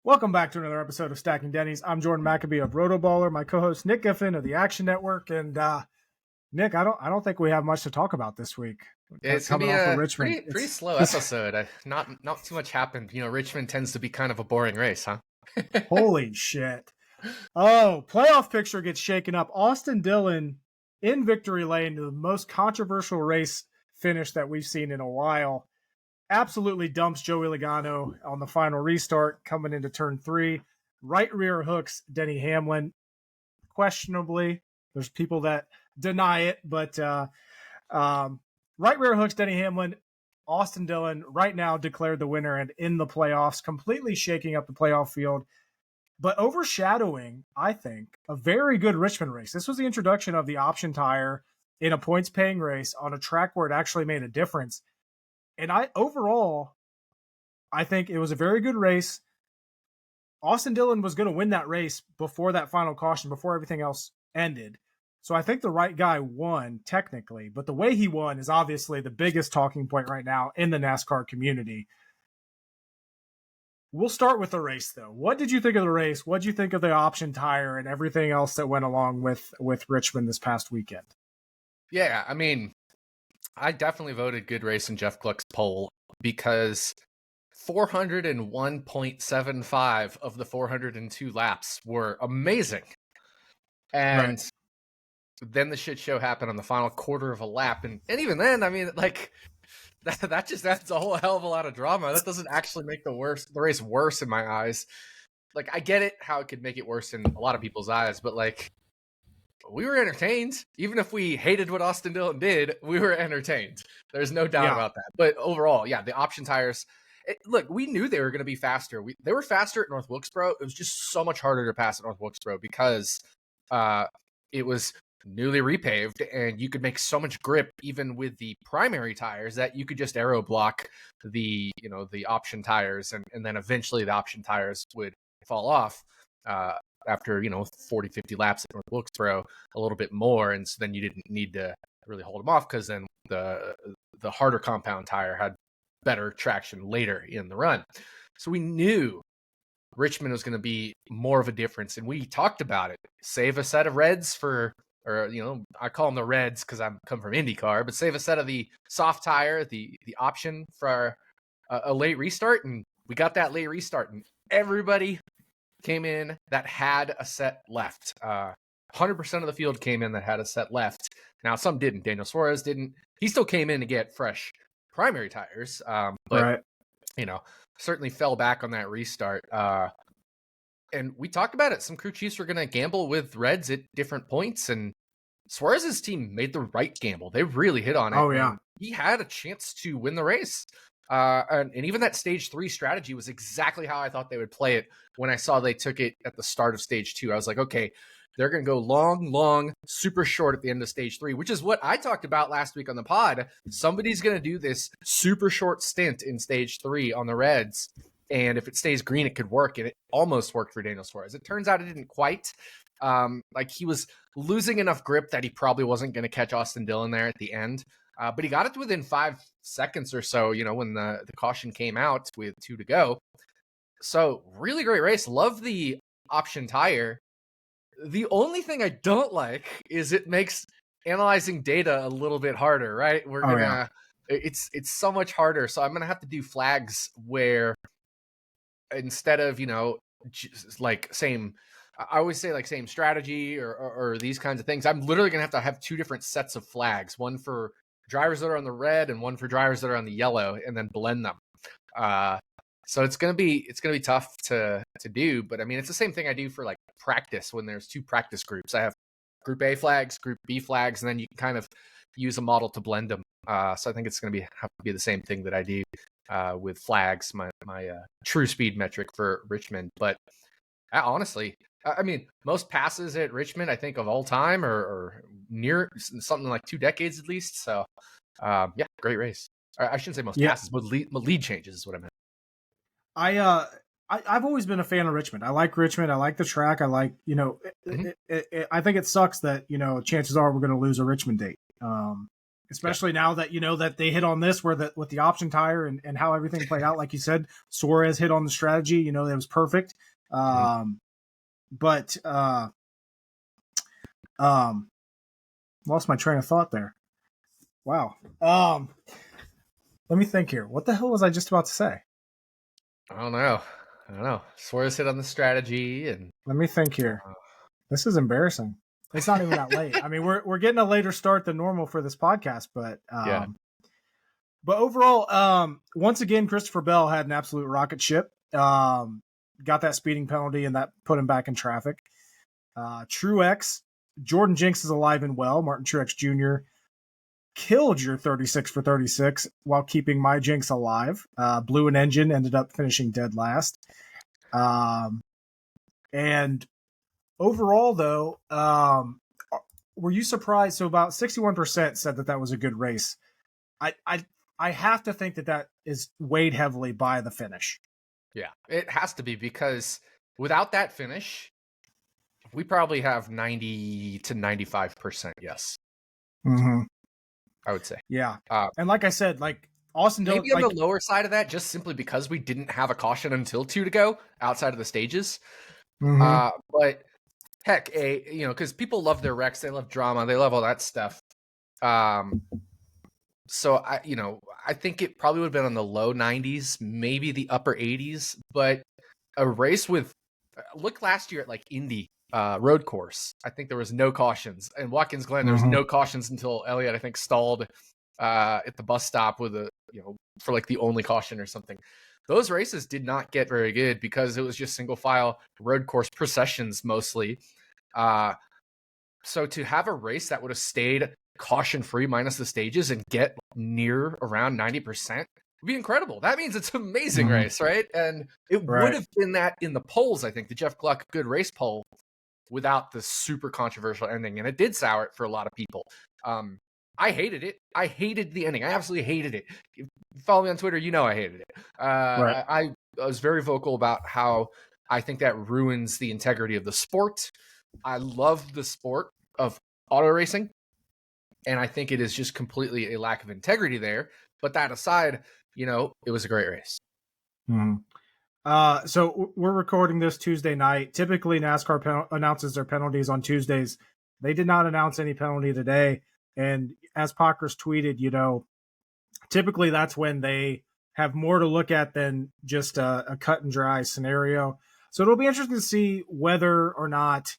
Welcome back to another episode of Stacking Dennys. I'm Jordan Maccabee of Rotoballer, my co-host Nick Giffen of the Action Network, and Nick, I don't think we have much to talk about this week. It's gonna be a pretty slow episode. Not too much happened. You know, Richmond tends to be kind of a boring race, huh? Holy shit! Oh, playoff picture gets shaken up. Austin Dillon in victory lane, the most controversial race finish that we've seen in a while. Absolutely dumps Joey Logano on the final restart coming into turn 3. Right rear hooks Denny Hamlin questionably. There's people that deny it, but right rear hooks Denny Hamlin. Austin Dillon right now declared the winner and in the playoffs, completely shaking up the playoff field, but overshadowing, I think, a very good Richmond race. This was the introduction of the option tire in a points-paying race on a track where it actually made a difference. And I think it was a very good race. Austin Dillon was going to win that race before that final caution, before everything else ended. So I think the right guy won technically, but the way he won is obviously the biggest talking point right now in the NASCAR community. We'll start with the race though. What did you think of the race? What did you think of the option tire and everything else that went along with Richmond this past weekend? Yeah, I mean, I definitely voted good race in Jeff Gluck's poll because 401.75 of the 402 laps were amazing. And then the shit show happened on the final quarter of a lap. And even then, I mean, like, that just adds a whole hell of a lot of drama. That doesn't actually make the race worse in my eyes. Like, I get it, how it could make it worse in a lot of people's eyes, but, like, we were entertained. Even if we hated what Austin Dillon did, we were entertained. There's no doubt about that. But overall, yeah, the option tires, look, we knew they were going to be faster. They were faster at North Wilkesboro. It was just so much harder to pass at North Wilkesboro because it was newly repaved and you could make so much grip even with the primary tires that you could just aero block the option tires and then eventually the option tires would fall off after 40 50 laps at North Wilkesboro, a little bit more, and so then you didn't need to really hold them off because then the harder compound tire had better traction later in the run. So we knew Richmond was going to be more of a difference, and we talked about it. Save a set of reds I call them the reds because I come from IndyCar, but save a set of the soft tire, the option for a late restart, and we got that late restart, and everybody came in that had a set left. 100% of the field came in that had a set left. Now, some didn't. Daniel Suarez didn't. He still came in to get fresh primary tires, but certainly fell back on that restart. And we talked about it. Some crew chiefs were going to gamble with reds at different points, and Suarez's team made the right gamble. They really hit on it. Oh, yeah. He had a chance to win the race. And even that stage 3 strategy was exactly how I thought they would play it when I saw they took it at the start of stage 2. I was like, okay, they're going to go long, super short at the end of stage 3, which is what I talked about last week on the pod. Somebody's going to do this super short stint in stage 3 on the reds. And if it stays green, it could work. And it almost worked for Daniel Suarez. It turns out it didn't quite. Like he was losing enough grip that he probably wasn't going to catch Austin Dillon there at the end. But he got it within 5 seconds or so, when the caution came out with 2 to go. So really great race. Love the option tire. The only thing I don't like is it makes analyzing data a little bit harder, right? It's so much harder. So I'm going to have to do flags where instead of, like same, I always say like same strategy or these kinds of things, I'm literally going to have 2 different sets of flags, one for drivers that are on the red and one for drivers that are on the yellow, and then blend them. So it's gonna be tough to do, but I mean it's the same thing I do for like practice when there's 2 practice groups. I have group A flags, group B flags, and then you can kind of use a model to blend them. So I think it's gonna have to be the same thing that I do with flags, my true speed metric for Richmond. But honestly, I mean, most passes at Richmond, I think, of all time or near something like 2 decades at least. So, yeah, great race. I shouldn't say most passes, but lead changes is what I meant. I've always been a fan of Richmond. I like Richmond. I like the track. I like, I think it sucks that, chances are we're going to lose a Richmond date. especially now that, that they hit on this with the option tire and how everything played out. Like you said, Suarez hit on the strategy, that was perfect. But lost my train of thought there. Wow. Let me think here. What the hell was I just about to say? I don't know. Suarez hit on the strategy, and let me think here. This is embarrassing. It's not even that late. I mean, we're getting a later start than normal for this podcast, but But overall, once again, Christopher Bell had an absolute rocket ship. Got that speeding penalty, and that put him back in traffic. Truex, Jordan Jinx is alive and well. Martin Truex Jr. killed your 36 for 36 while keeping my Jinx alive. Blew an engine, ended up finishing dead last. And overall, though, were you surprised? So about 61% said that was a good race. I have to think that is weighed heavily by the finish. Yeah, it has to be, because without that finish, we probably have 90 to 95% yes. Mm-hmm. I would say. Yeah. And like I said, like Austin Dillon, maybe on the lower side of that, just simply because we didn't have a caution until 2 to go outside of the stages. Mm-hmm. But heck, because people love their wrecks, they love drama, they love all that stuff. So I think it probably would have been on the low 90s, maybe the upper 80s. But a race with, look last year at like Indy road course, I think there was no cautions, and Watkins Glen there was no cautions until Elliott, I think, stalled at the bus stop with for like the only caution or something. Those races did not get very good because it was just single file road course processions mostly. So to have a race that would have stayed caution free minus the stages and get near around 90% would be incredible. That means it's an amazing race, right? And it would have been that in the polls, I think, the Jeff Gluck good race poll, without the super controversial ending. And it did sour it for a lot of people. I hated it. I hated the ending. I absolutely hated it. If you follow me on Twitter, I hated it. I was very vocal about how I think that ruins the integrity of the sport. I love the sport of auto racing, and I think it is just completely a lack of integrity there. But that aside, it was a great race. Mm-hmm. So we're recording this Tuesday night. Typically, NASCAR announces their penalties on Tuesdays. They did not announce any penalty today. And as Pockers tweeted, typically that's when they have more to look at than just a cut and dry scenario. So it'll be interesting to see whether or not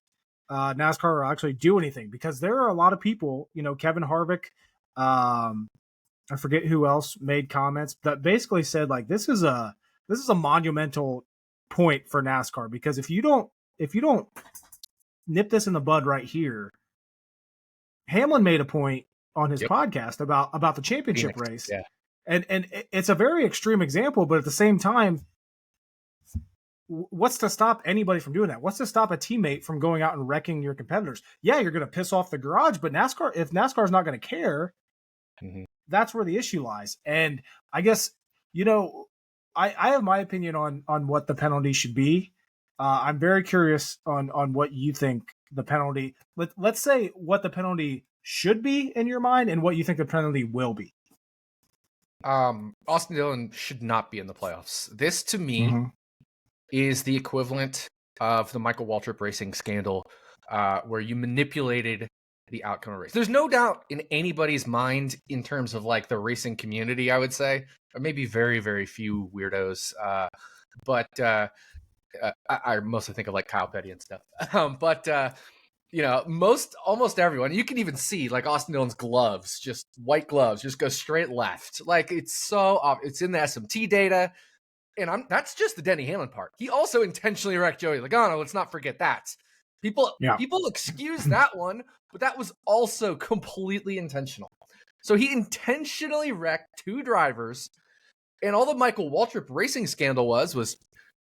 NASCAR will actually do anything, because there are a lot of people, Kevin Harvick, I forget who else made comments that basically said, like, this is a monumental point for NASCAR, because if you don't nip this in the bud right here, Hamlin made a point on his podcast about the championship race. Yeah. And it's a very extreme example, but at the same time, what's to stop anybody from doing that? What's to stop a teammate from going out and wrecking your competitors? Yeah, you're going to piss off the garage, but if NASCAR is not going to care, that's where the issue lies. And I guess, I have my opinion on what the penalty should be. I'm very curious on what you think the penalty. Let's say what the penalty should be in your mind, and what you think the penalty will be. Austin Dillon should not be in the playoffs. This, to me, is the equivalent of the Michael Waltrip racing scandal, where you manipulated the outcome of a race. There's no doubt in anybody's mind, in terms of like the racing community, I would say, or maybe very, very few weirdos. But I mostly think of like Kyle Petty and stuff. Almost everyone, you can even see like Austin Dillon's gloves, just white gloves, just go straight left. Like, it's so it's in the SMT data. And that's just the Denny Hamlin part. He also intentionally wrecked Joey Logano. Let's not forget that. People excuse that one, but that was also completely intentional. So he intentionally wrecked 2 drivers, and all the Michael Waltrip racing scandal was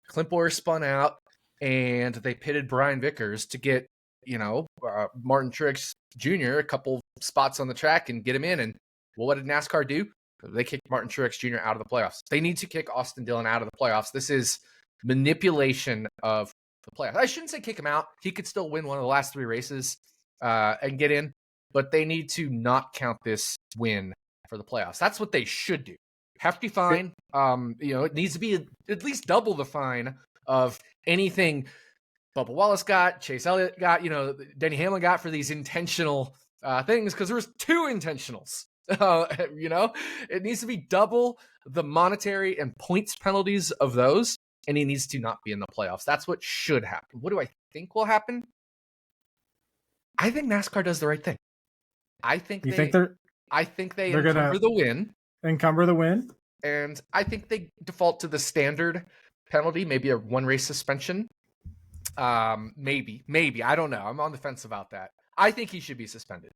Clint Bowyer spun out, and they pitted Brian Vickers to get Martin Truex Jr. a couple spots on the track and get him in. And what did NASCAR do? They kicked Martin Truex Jr. out of the playoffs. They need to kick Austin Dillon out of the playoffs. This is manipulation of the playoffs. I shouldn't say kick him out. He could still win one of the last 3 races and get in. but they need to not count this win for the playoffs. That's what they should do. Hefty fine. It needs to be at least double the fine of anything Bubba Wallace got, Chase Elliott got, Denny Hamlin got for these intentional things, because there was 2 intentionals. It needs to be double the monetary and points penalties of those, and he needs to not be in the playoffs. That's what should happen. What do I think will happen? I think NASCAR does the right thing. I think they encumber the win. Encumber the win. And I think they default to the standard penalty, maybe a 1 race suspension. Maybe. I don't know. I'm on the fence about that. I think he should be suspended.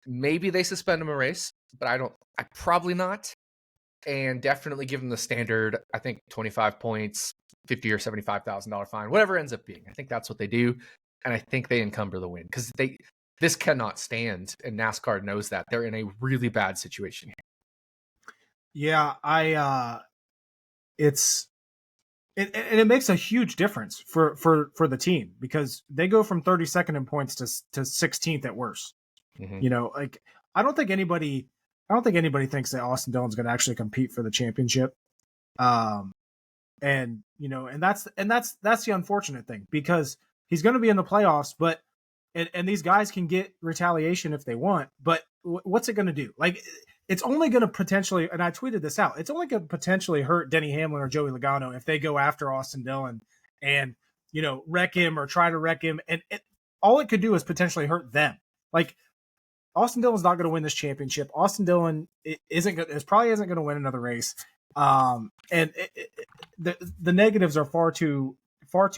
Maybe they suspend him a race, but I probably not. And definitely give him the standard, I think 25 points, $50,000 or $75,000 fine, whatever it ends up being. I think that's what they do. And I think they encumber the win, because this cannot stand, and NASCAR knows that. They're in a really bad situation here. Yeah, it makes a huge difference for the team, because they go from 32nd in points to 16th at worst. Mm-hmm. I don't think anybody thinks that Austin Dillon's going to actually compete for the championship. And that's the unfortunate thing, because he's going to be in the playoffs, but and these guys can get retaliation if they want, but what's it going to do? It's only going to potentially, and I tweeted this out, it's only going to potentially hurt Denny Hamlin or Joey Logano if they go after Austin Dillon and, wreck him or try to wreck him. And all it could do is potentially hurt them. Austin Dillon's not going to win this championship. Austin Dillon probably isn't going to win another race. The negatives are far too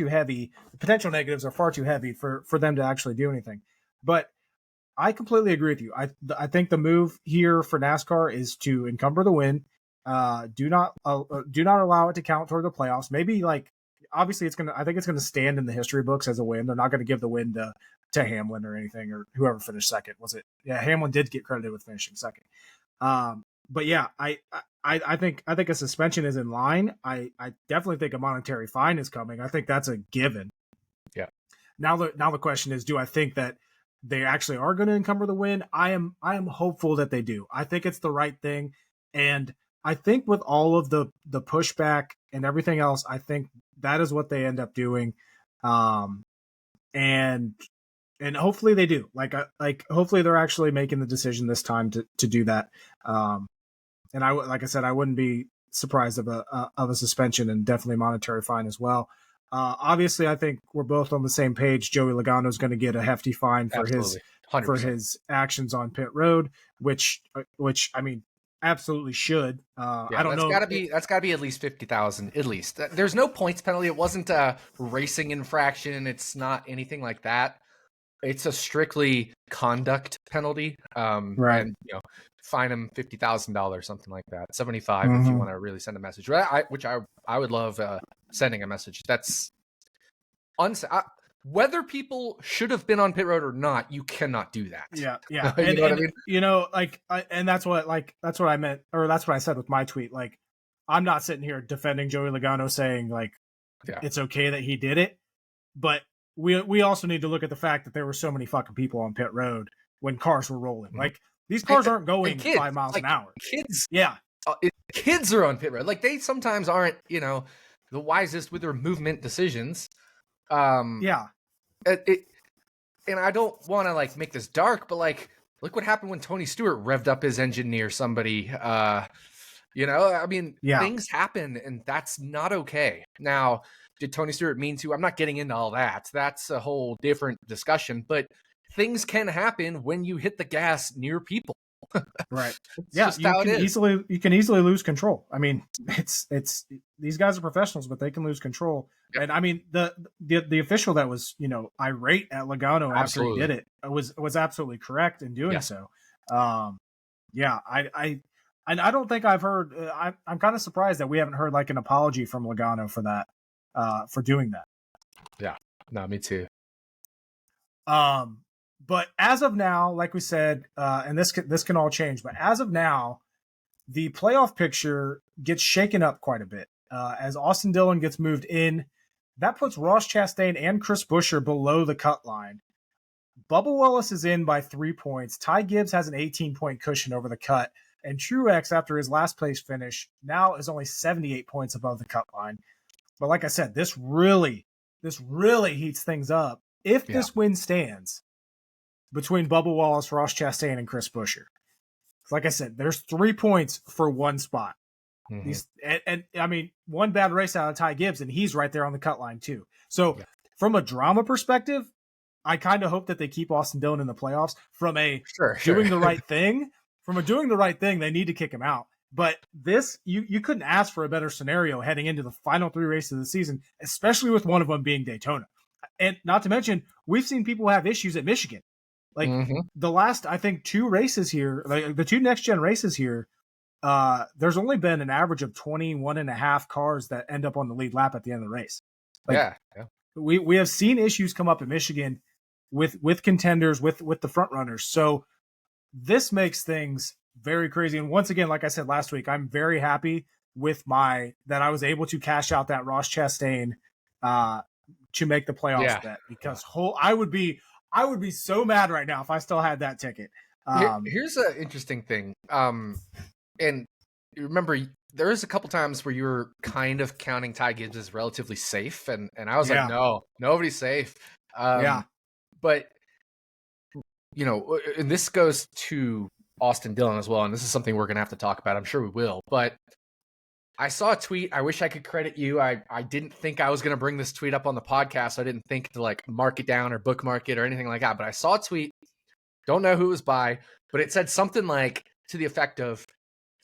heavy. The potential negatives are far too heavy for them to actually do anything. But I completely agree with you. I think the move here for NASCAR is to encumber the win. Do not allow it to count toward the playoffs. Maybe obviously I think it's gonna stand in the history books as a win. They're not going to give the win to Hamlin or anything, or whoever finished second. Was it? Yeah, Hamlin did get credited with finishing second. But yeah, I think a suspension is in line. I definitely think a monetary fine is coming. I think that's a given. Yeah. Now the question is, do I think that they actually are going to encumber the win? I am hopeful that they do. I think it's the right thing. And I think with all of the pushback and everything else, I think that is what they end up doing. And hopefully they do. Hopefully they're actually making the decision this time to do that. And like I said, I wouldn't be surprised of a suspension, and definitely monetary fine as well. Obviously, I think we're both on the same page. Joey Logano is going to get a hefty fine for his actions on pit road, which I mean, absolutely should. I don't know. That's got to be at least 50,000. At least there's no points penalty. It wasn't a racing infraction. It's not anything like that. It's a strictly conduct penalty. Right. And fine him $50,000, something like that. 75 if you want to really send a message. Which I would love sending a message. That's whether people should have been on pit road or not, you cannot do that. Yeah. You know what I mean? And that's what I meant, or that's what I said with my tweet. I'm not sitting here defending Joey Logano saying it's okay that he did it, but we also need to look at the fact that there were so many fucking people on pit road when cars were rolling. These cars aren't going 5 miles an hour. Kids, yeah, kids are on pit road. They sometimes aren't, the wisest with their movement decisions. Yeah. And I don't want to make this dark, but look what happened when Tony Stewart revved up his engine near somebody. Things happen, and that's not okay. Now, did Tony Stewart mean to? I'm not getting into all that. That's a whole different discussion, but things can happen when you hit the gas near people. Right. Yeah. You can easily lose control. I mean, it's these guys are professionals, but they can lose control. Yep. And I mean, the official that was, irate at Logano after he did it was absolutely correct in doing so. Yeah. I don't think I've heard, I'm kind of surprised that we haven't heard an apology from Logano for that, for doing that. Yeah. No, me too. But as of now, like we said, and this can all change, but as of now, the playoff picture gets shaken up quite a bit. As Austin Dillon gets moved in, that puts Ross Chastain and Chris Buescher below the cut line. Bubba Wallace is in by 3 points. Ty Gibbs has an 18-point cushion over the cut. And Truex, after his last place finish, now is only 78 points above the cut line. But like I said, this really heats things up if this win stands between Bubba Wallace, Ross Chastain, and Chris Buescher. Like I said, there's 3 points for one spot. And I mean, one bad race out of Ty Gibbs, and he's right there on the cut line too. So from a drama perspective, I kind of hope that they keep Austin Dillon in the playoffs. From a doing the right thing, they need to kick him out. But this, you couldn't ask for a better scenario heading into the final 3 races of the season, especially with one of them being Daytona. And not to mention, we've seen people have issues at Michigan. Like the last, I think, 2 races here, like the 2 next-gen races here, there's only been an average of 21 and a half cars that end up on the lead lap at the end of the race. Like, we have seen issues come up in Michigan with contenders, with the front runners. So this makes things very crazy. And once again, like I said last week, I'm very happy with that I was able to cash out that Ross Chastain to make the playoffs bet, because I would be so mad right now if I still had that ticket. Here's an interesting thing. And remember, there was a couple times where you were kind of counting Ty Gibbs as relatively safe, and I was like, no, nobody's safe. But you know, and this goes to Austin Dillon as well, and this is something we're gonna have to talk about. I'm sure we will. But I saw a tweet. I wish I could credit you. I didn't think I was gonna bring this tweet up on the podcast. So I didn't think to like mark it down or bookmark it or anything like that. But I saw a tweet. Don't know who it was by, but it said something like to the effect of,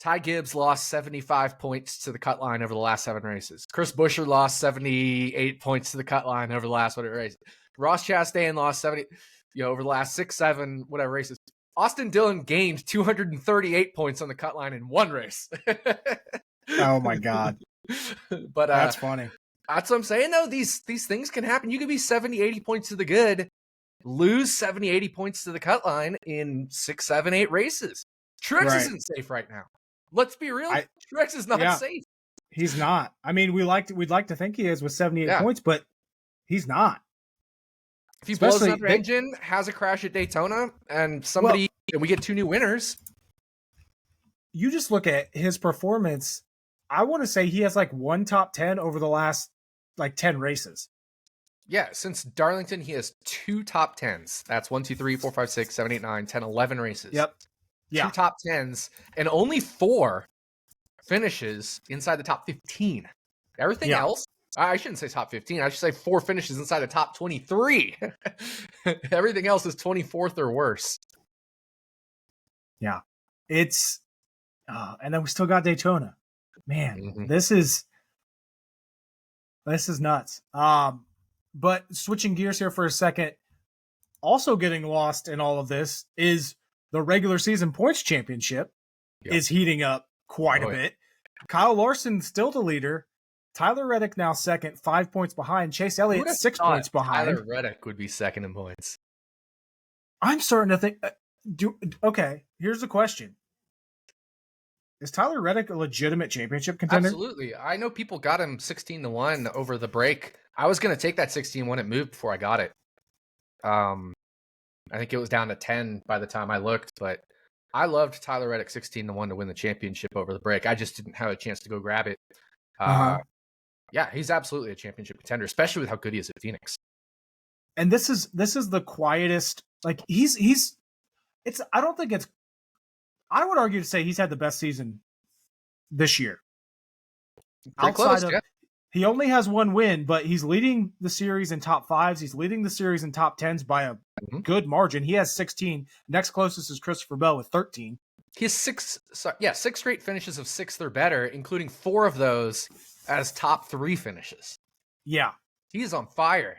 Ty Gibbs lost 75 points to the cut line over the last 7 races. Chris Buescher lost 78 points to the cut line over the last whatever races. Ross Chastain lost 70, over the last 6, 7, whatever races. Austin Dillon gained 238 points on the cut line in 1 race. Oh my God. But that's funny. That's what I'm saying though. These things can happen. You could be 70, 80 points to the good, lose 70, 80 points to the cut line in 6, 7, 8 races. Truex isn't safe right now. Let's be real. Truex is not safe. He's not. I mean, we'd like to think he is with 78 points, but he's not. If he blows another engine, has a crash at Daytona, and we get 2 new winners. You just look at his performance. I want to say he has like 1 top 10 over the last like 10 races. Yeah, since Darlington, he has 2 top 10s. That's 1, 2, 3, 4, 5, 6, 7, 8, 9, 10, 11 races. Yep. 2 top 10s, and only 4 finishes inside the top 15. Everything else, I shouldn't say top 15. I should say 4 finishes inside the top 23. Everything else is 24th or worse. Yeah. It's, and then we still got Daytona. Man, this is nuts. But switching gears here for a second, also getting lost in all of this is the regular season points championship is heating up quite a bit. Kyle Larson still the leader. Tyler Reddick now second, 5 points behind. Chase Elliott 6 points behind. Tyler Reddick would be second in points. I'm starting to think. Okay, here's the question: is Tyler Reddick a legitimate championship contender? Absolutely. I know people got him 16-1 over the break. I was going to take that 16-1. It moved before I got it. I think it was down to 10 by the time I looked, but I loved Tyler Reddick 16-1 to win the championship over the break. I just didn't have a chance to go grab it. Yeah, he's absolutely a championship contender, especially with how good he is at Phoenix. And this is the quietest. Like I don't think it's. I would argue to say he's had the best season this year. He only has 1 win, but he's leading the series in top 5s. He's leading the series in top 10s by a good margin. He has 16. Next closest is Christopher Bell with 13. He has 6 straight finishes of 6th or better, including 4 of those as top 3 finishes. Yeah. He's on fire.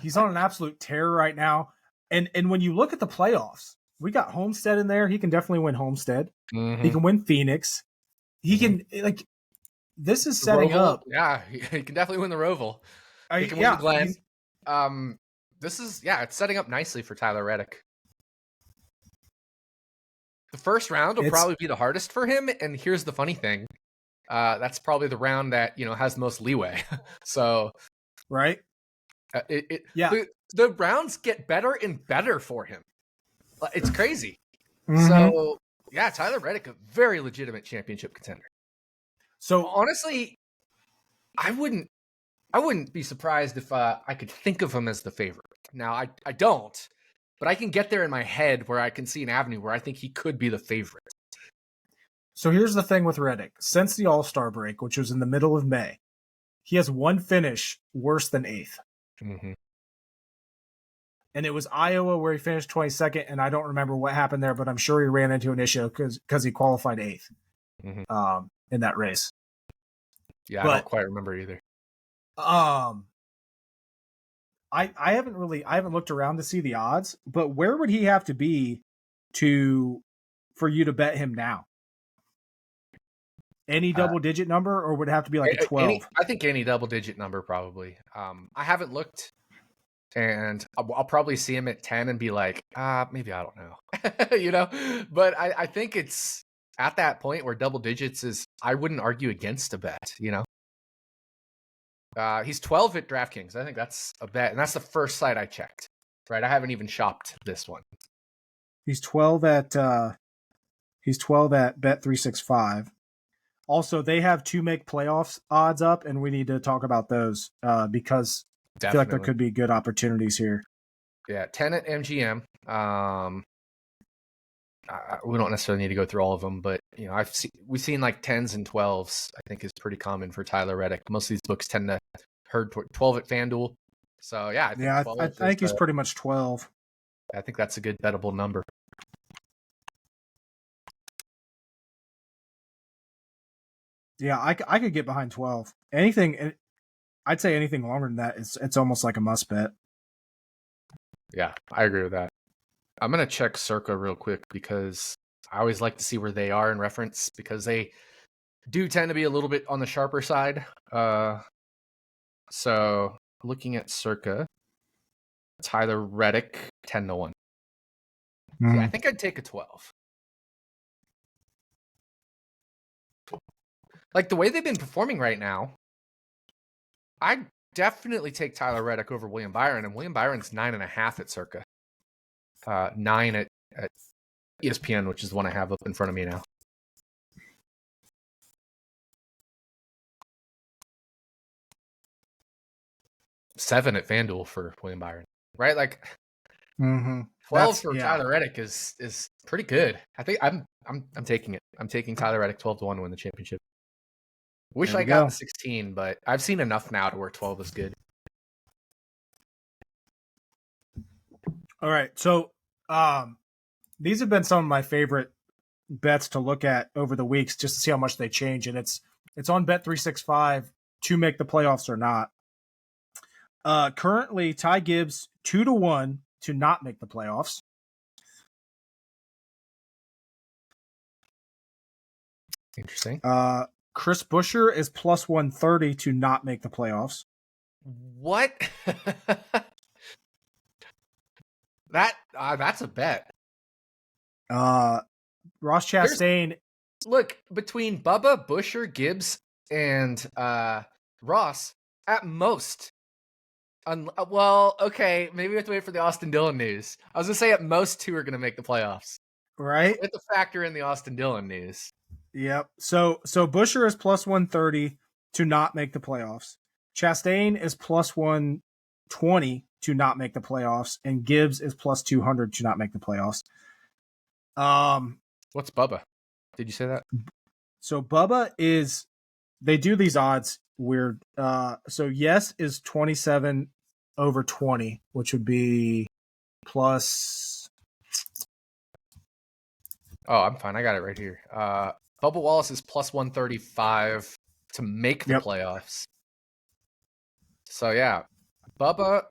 He's on an absolute tear right now. And when you look at the playoffs, we got Homestead in there. He can definitely win Homestead. He can win Phoenix. He can, like, this is setting up. Yeah, he can definitely win the Roval. He can win the Glen. It's setting up nicely for Tyler Reddick. The first round will probably be the hardest for him, and here's the funny thing. That's probably the round that, has the most leeway. So, right? Yeah. The rounds get better and better for him. It's crazy. Mm-hmm. So yeah, Tyler Reddick, a very legitimate championship contender. So honestly, I wouldn't be surprised if I could think of him as the favorite. Now I don't, but I can get there in my head where I can see an avenue where I think he could be the favorite. So here's the thing with Reddick. Since the All-Star break, which was in the middle of May, he has one finish worse than 8th. Mm-hmm. And it was Iowa where he finished 22nd, and I don't remember what happened there, but I'm sure he ran into an issue because he qualified 8th in that race. Yeah, I don't quite remember either. I haven't looked around to see the odds, but where would he have to be for you to bet him now? Any double-digit number, or would it have to be like a 12? I think any double-digit number probably. I haven't looked, and I'll probably see him at 10 and be like, maybe I don't know, you know. But I think it's at that point where double digits is. I wouldn't argue against a bet, you know. He's 12 at DraftKings. I think that's a bet, and that's the first site I checked. Right, I haven't even shopped this one. He's 12 at Bet365. Also, they have to make playoffs odds up, and we need to talk about those because I feel like there could be good opportunities here. Yeah, 10 at MGM. We don't necessarily need to go through all of them, but you know, we've seen like 10s and 12s. I think is pretty common for Tyler Reddick. Most of these books tend to herd 12 at FanDuel. So yeah, I think he's pretty much 12. I think that's a good bettable number. Yeah, I could get behind 12. I'd say anything longer than that, it's almost like a must bet. Yeah, I agree with that. I'm going to check Circa real quick because I always like to see where they are in reference because they do tend to be a little bit on the sharper side. So looking at Circa, Tyler Reddick, 10-1. Mm-hmm. Yeah, I think I'd take a 12. Like the way they've been performing right now, I'd definitely take Tyler Reddick over William Byron, and William Byron's 9.5 at Circa. 9 at ESPN, which is the one I have up in front of me now. $7 at FanDuel for William Byron, right? Like 12 for Tyler Reddick is pretty good. I think I'm taking it. I'm taking Tyler Reddick 12-1 to win the championship. Wish I got the 16, but I've seen enough now to where 12 is good. All right, so these have been some of my favorite bets to look at over the weeks just to see how much they change, and it's on Bet365 to make the playoffs or not. Currently, Ty Gibbs 2-1 to not make the playoffs. Interesting. Chris Buescher is plus 130 to not make the playoffs. What? That's a bet. Ross Chastain. Look, between Bubba, Buescher, Gibbs, and Ross, at most. Well, okay, maybe we have to wait for the Austin Dillon news. I was going to say at most 2 are going to make the playoffs. Right? We have to factor in the Austin Dillon news. Yep. So Buescher is plus 130 to not make the playoffs. Chastain is plus 120 to not make the playoffs, and Gibbs is plus 200 to not make the playoffs. What's Bubba? Did you say that? So Bubba is, they do these odds weird. So yes is 27 over 20, which would be plus. Oh, I'm fine. I got it right here. Bubba Wallace is plus 135 to make the playoffs. So yeah, Bubba.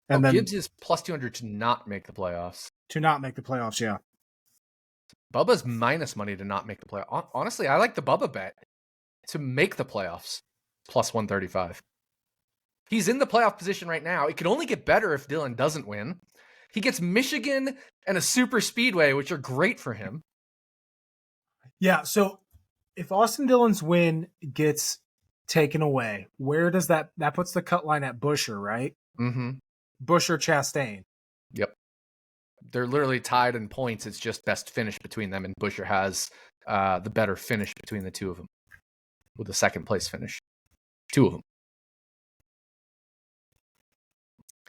And then Gibbs is plus 200 to not make the playoffs. To not make the playoffs, yeah. Bubba's minus money to not make the playoffs. Honestly, I like the Bubba bet to make the playoffs, plus 135. He's in the playoff position right now. It could only get better if Dillon doesn't win. He gets Michigan and a super speedway, which are great for him. Yeah, so if Austin Dillon's win gets taken away, where does that puts the cut line at Buescher, right? Mm-hmm. Buescher, Chastain. Yep. They're literally tied in points. It's just best finish between them, and Buescher has the better finish between the two of them with the second place finish. Two of them.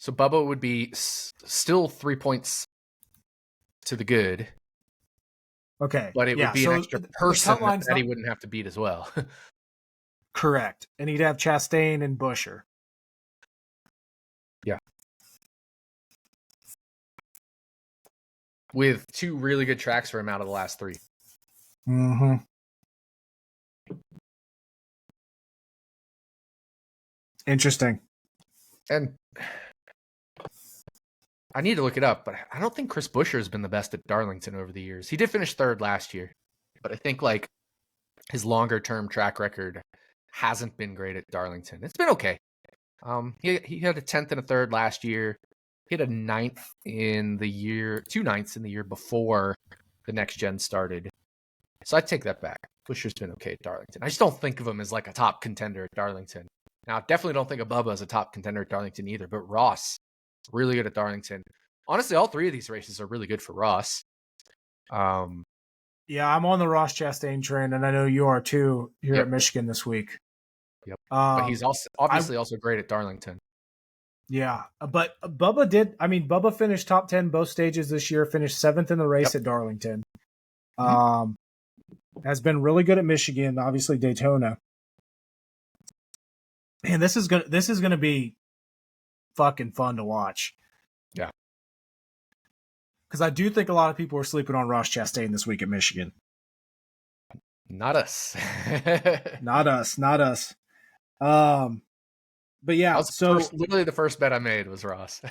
So Bubba would be still 3 points to the good. Okay. But it would be an extra person that he wouldn't have to beat as well. Correct. And he'd have Chastain and Buescher. Yeah. With two really good tracks for him out of the last three. Mm-hmm. Interesting. And I need to look it up, but I don't think Chris Buescher has been the best at Darlington over the years. He did finish third last year, but I think like his longer term track record hasn't been great at Darlington. It's been okay. He had a 10th and a 3rd last year. He had a 9th in the year, 2 9ths in the year before the next gen started. So I take that back. Buescher's been okay at Darlington. I just don't think of him as like a top contender at Darlington. Now, definitely don't think of Bubba as a top contender at Darlington either, but Ross, really good at Darlington. Honestly, all three of these races are really good for Ross. Yeah, I'm on the Ross Chastain train, and I know you are too here at Michigan this week. Yep. But he's also obviously also great at Darlington. Yeah, but Bubba finished top 10 both stages this year, finished 7th in the race at Darlington. Has been really good at Michigan, obviously Daytona. Man, this is gonna be fucking fun to watch. Yeah. Because I do think a lot of people are sleeping on Ross Chastain this week at Michigan. Not us. Not us. But yeah, literally the first bet I made was Ross.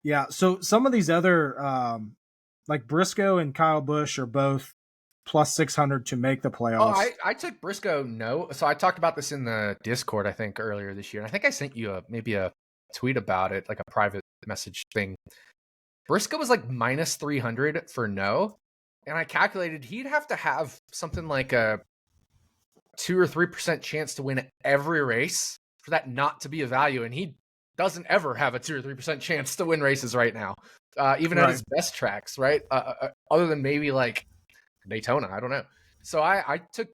Yeah, so some of these other like Briscoe and Kyle Busch are both plus 600 to make the playoffs. Oh, I took Briscoe no. So I talked about this in the Discord, I think, earlier this year. And I think I sent you maybe a tweet about it, like a private message thing. Briscoe was like minus 300 for no. And I calculated he'd have to have something like a 2 or 3% chance to win every race for that not to be a value. And he doesn't ever have a 2 or 3% chance to win races right now, even at his best tracks, right? Other than maybe like Daytona, I don't know. So I took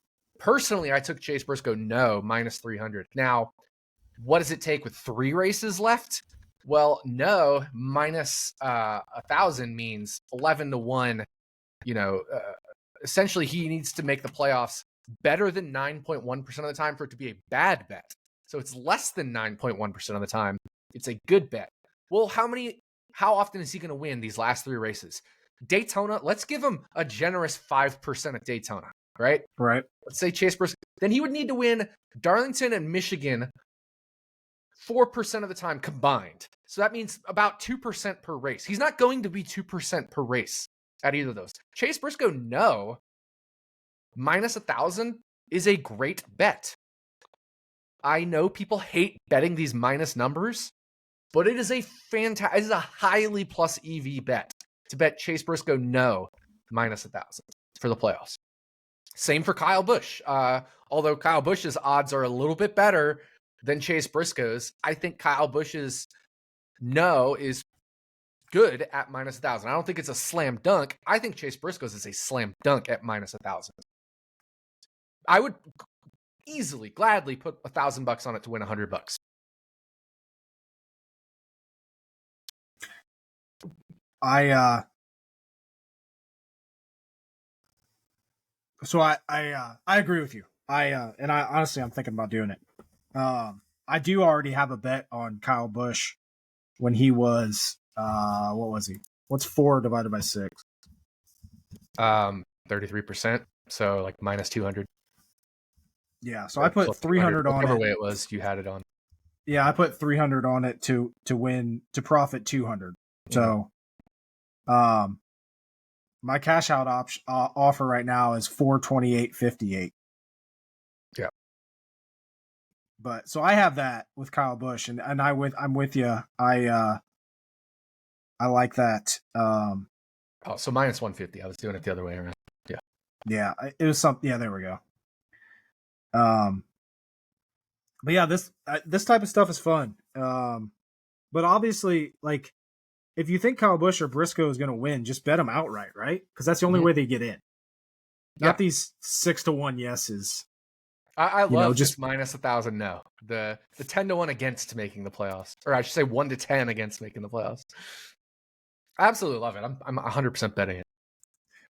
Chase Briscoe no minus 300. Now, what does it take with 3 races left? Well, no minus 1,000 means 11-1. Essentially he needs to make the playoffs better than 9.1% of the time for it to be a bad bet. So it's less than 9.1% of the time. It's a good bet. Well, how often is he going to win these last 3 races? Daytona, let's give him a generous 5% at Daytona, right? Right. Let's say Chase Briscoe. Then he would need to win Darlington and Michigan 4% of the time combined. So that means about 2% per race. He's not going to be 2% per race at either of those. Chase Briscoe, no. Minus 1,000 is a great bet. I know people hate betting these minus numbers, but it is a highly plus EV bet to bet Chase Briscoe no minus 1,000 for the playoffs. Same for Kyle Busch. Although Kyle Busch's odds are a little bit better than Chase Briscoe's, I think Kyle Busch's no is good at minus 1,000. I don't think it's a slam dunk. I think Chase Briscoe's is a slam dunk at minus 1,000. I would easily, gladly put $1,000 on it to win $100. So I agree with you. And I honestly, I'm thinking about doing it. I do already have a bet on Kyle Busch when he was, what was he? What's 4 divided by 6? 33%. So like minus 200. Yeah. So I put 300 on it. Whichever way it was, you had it on. Yeah. I put 300 on it to profit 200. So, my cash out offer right now is $428.58. Yeah. But so I have that with Kyle Busch, and I'm with you. I like that. So minus 150. I was doing it the other way around. Yeah. Yeah. It was something. Yeah. There we go. But yeah, this type of stuff is fun. But obviously, like, if you think Kyle Busch or Briscoe is going to win, just bet them outright, right? Because that's the only way they get in. Not these 6-1 yeses. I love just this minus 1,000 no. The 10-1 against making the playoffs, or I should say 1-10 against making the playoffs. I absolutely love it. I'm 100% betting it.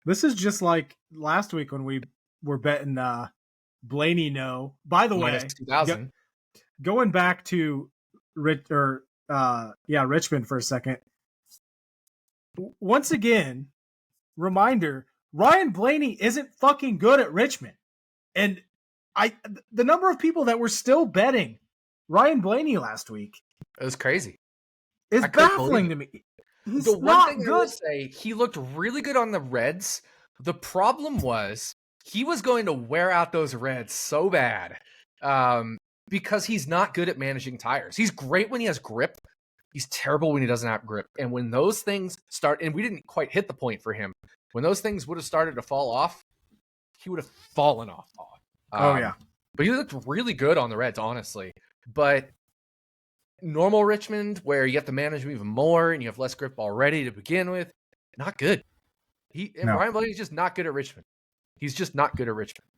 This is just like last week when we were betting Blaney no. By the way, 2,000. Going back to Richmond for a second. Once again, reminder: Ryan Blaney isn't fucking good at Richmond, and the number of people that were still betting Ryan Blaney last week, it was crazy. It's baffling to me. He's the one not thing good. I will say, he looked really good on the Reds. The problem was he was going to wear out those Reds so bad because he's not good at managing tires. He's great when he has grip. He's terrible when he doesn't have grip. And when those things start, and we didn't quite hit the point for him, when those things would have started to fall off, he would have fallen off. But he looked really good on the Reds, honestly. But normal Richmond, where you have to manage him even more and you have less grip already to begin with, not good. Ryan Blaney's just not good at Richmond. He's just not good at Richmond.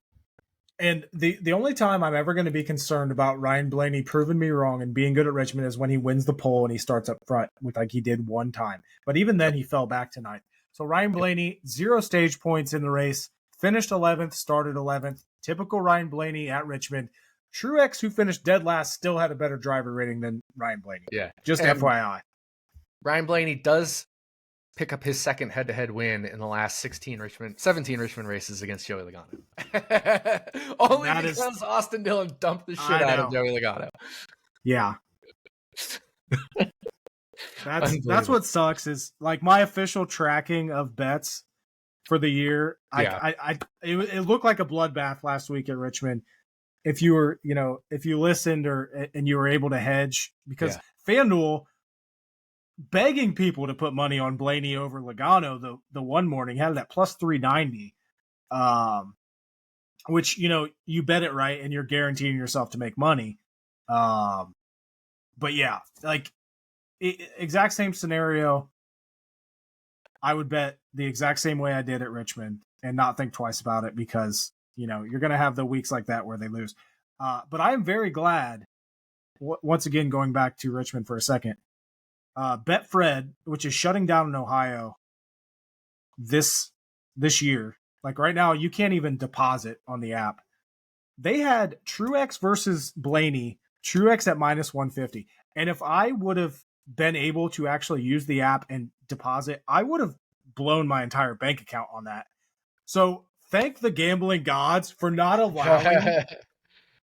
And the only time I'm ever going to be concerned about Ryan Blaney proving me wrong and being good at Richmond is when he wins the pole and he starts up front with like he did one time. But even then, he fell back tonight. So Ryan Blaney, 0 stage points in the race, finished 11th, started 11th. Typical Ryan Blaney at Richmond. Truex, who finished dead last, still had a better driver rating than Ryan Blaney. Yeah. Just and FYI. Ryan Blaney does pick up his second head-to-head win in the last 17 Richmond races against Joey Logano. Only because Austin Dillon dumped the shit out of Joey Logano. Yeah. That's what sucks is like my official tracking of bets for the year. It looked like a bloodbath last week at Richmond. If you were, if you listened and you were able to hedge, because FanDuel begging people to put money on Blaney over Logano the one morning had that plus 390, which you bet it right and you're guaranteeing yourself to make money. But yeah, like exact same scenario. I would bet the exact same way I did at Richmond and not think twice about it because you're going to have the weeks like that where they lose. But I am very glad. Once again, going back to Richmond for a second. Betfred, which is shutting down in Ohio this year. Like right now, you can't even deposit on the app. They had Truex versus Blaney, Truex at minus 150. And if I would have been able to actually use the app and deposit, I would have blown my entire bank account on that. So thank the gambling gods for not allowing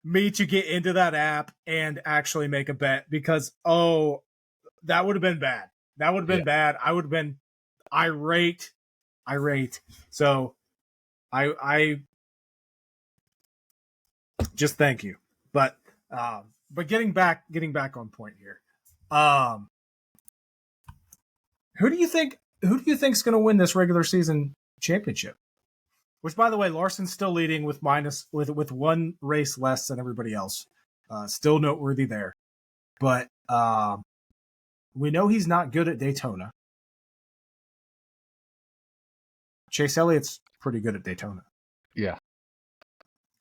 me to get into that app and actually make a bet because, that would have been bad. That would have been bad. I would have been irate. So I just thank you. But getting back on point here. Who do you think is going to win this regular season championship? Which, by the way, Larson's still leading with one race less than everybody else. Still noteworthy there. But we know he's not good at Daytona. Chase Elliott's pretty good at Daytona. Yeah.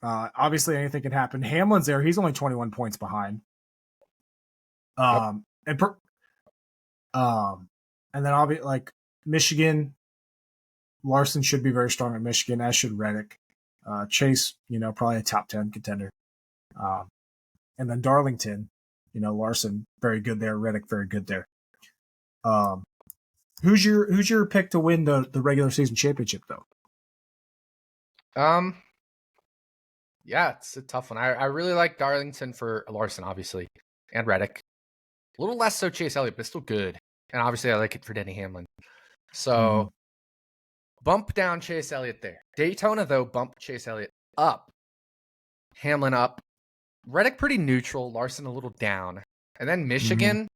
Obviously, anything can happen. Hamlin's there. He's only 21 points behind. And then obviously, like Michigan, Larson should be very strong at Michigan, as should Reddick. Chase, probably a top 10 contender. And then Darlington, Larson, very good there. Reddick, very good there. Who's your pick to win the regular season championship, though? Yeah, it's a tough one. I really like Darlington for Larson, obviously, and Reddick. A little less so Chase Elliott, but still good. And obviously, I like it for Denny Hamlin. So bump down Chase Elliott there. Daytona, though, bump Chase Elliott up. Hamlin up. Reddick pretty neutral. Larson a little down. And then Michigan,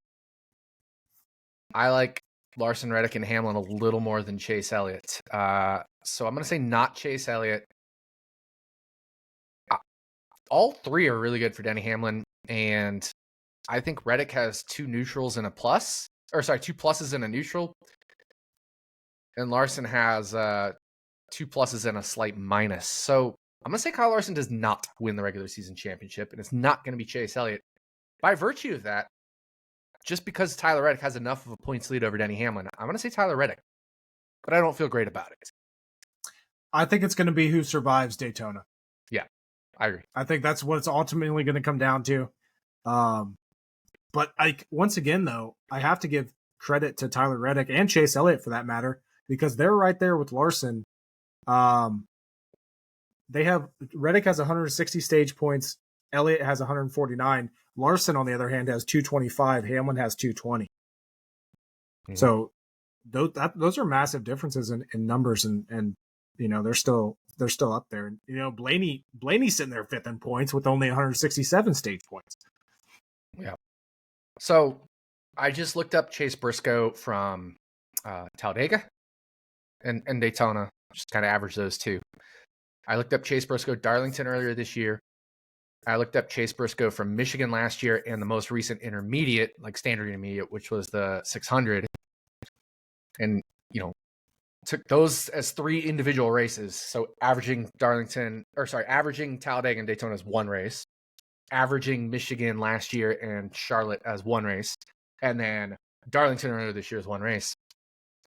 I like Larson, Reddick, and Hamlin a little more than Chase Elliott. So I'm going to say not Chase Elliott. all three are really good for Denny Hamlin, and I think Reddick has 2 neutrals and a plus. Or sorry, 2 pluses and a neutral. And Larson has 2 pluses and a slight minus. So I'm going to say Kyle Larson does not win the regular season championship, and it's not going to be Chase Elliott. By virtue of that, just because Tyler Reddick has enough of a points lead over Denny Hamlin, I'm going to say Tyler Reddick. But I don't feel great about it. I think it's going to be who survives Daytona. Yeah, I agree. I think that's what it's ultimately going to come down to. But once again, though, I have to give credit to Tyler Reddick and Chase Elliott for that matter, because they're right there with Larson. They have Reddick has 160 stage points. Elliott has 149. Larson, on the other hand, has 225. Hamlin has 220. Mm-hmm. So those are massive differences in numbers, and they're still up there. And Blaney's sitting there 5th in points with only 167 stage points. Yeah. So I just looked up Chase Briscoe from Talladega and Daytona, just kind of average those two. I looked up Chase Briscoe Darlington earlier this year. I looked up Chase Briscoe from Michigan last year and the most recent intermediate, like standard intermediate, which was the 600. And, took those as 3 individual races. So averaging Talladega and Daytona as 1 race, averaging Michigan last year and Charlotte as 1 race, and then Darlington earlier this year as 1 race.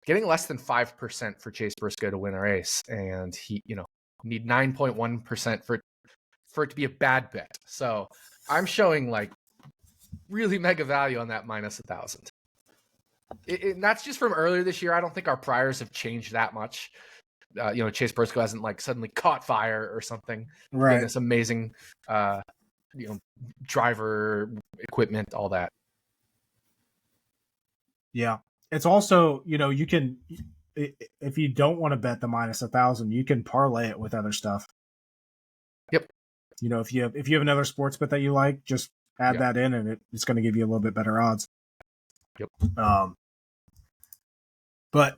Getting less than 5% for Chase Briscoe to win a race, and he, need 9.1% for it to be a bad bet. So I'm showing like really mega value on that minus 1,000. And that's just from earlier this year. I don't think our priors have changed that much. Chase Briscoe hasn't like suddenly caught fire or something. Right. This amazing, driver equipment, all that. Yeah. It's also, you can, if you don't want to bet the minus 1,000, you can parlay it with other stuff. Yep. If you have another sports bet that you like, just add that in, and it's going to give you a little bit better odds. Yep. But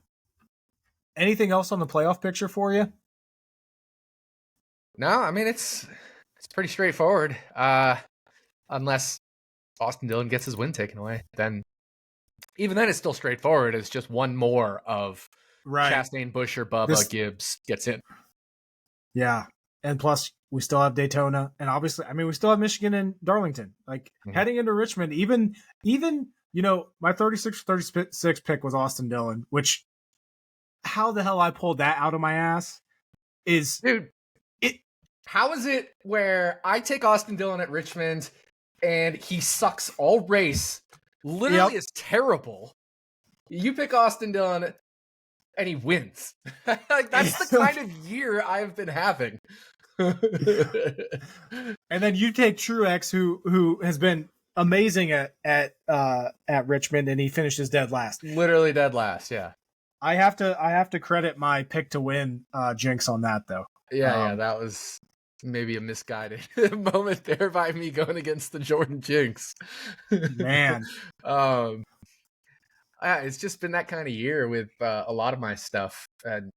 anything else on the playoff picture for you? No, I mean it's pretty straightforward. Unless Austin Dillon gets his win taken away, then even then it's still straightforward. It's just one more of Chastain, Buescher, Bubba, Gibbs gets in. Yeah, and plus we still have Daytona, and obviously, we still have Michigan and Darlington. Like heading into Richmond, even my 36 pick was Austin Dillon, which how the hell I pulled that out of my ass is... Dude, how is it where I take Austin Dillon at Richmond and he sucks all race, literally is terrible. You pick Austin Dillon and he wins. Like, that's the kind of year I've been having. And then you take Truex, who has been amazing at Richmond, and he finishes dead last. Literally dead last, yeah. I have to credit my pick to win jinx on that though. Yeah, that was maybe a misguided moment there by me going against the Jordan jinx. Man. It's just been that kind of year with a lot of my stuff. And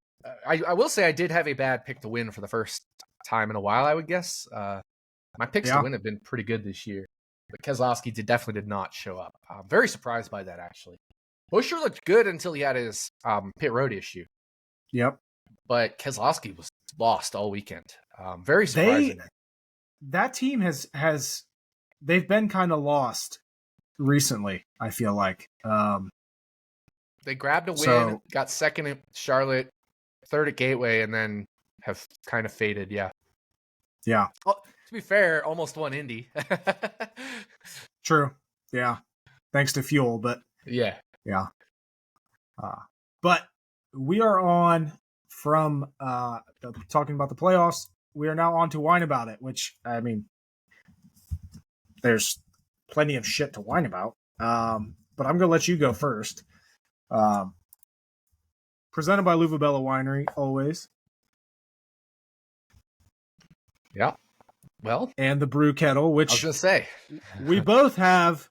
I will say I did have a bad pick to win for the first time in a while, I would guess. My picks to win have been pretty good this year. But Keselowski definitely did not show up. I'm very surprised by that, actually. Buescher looked good until he had his pit road issue. Yep. But Keselowski was lost all weekend. Very surprising. That team has they've been kind of lost recently, I feel like. They grabbed a win, got second at Charlotte, third at Gateway, and then have kind of faded, yeah. Well, to be fair, almost won Indy. True. Yeah. Thanks to fuel, but yeah. But we are on from talking about the playoffs. We are now on to whine about it, which there's plenty of shit to whine about. But I'm going to let you go first. Presented by Luvabella Winery, always. Yeah. Well. And the Brew Kettle, which I was going to say. We both have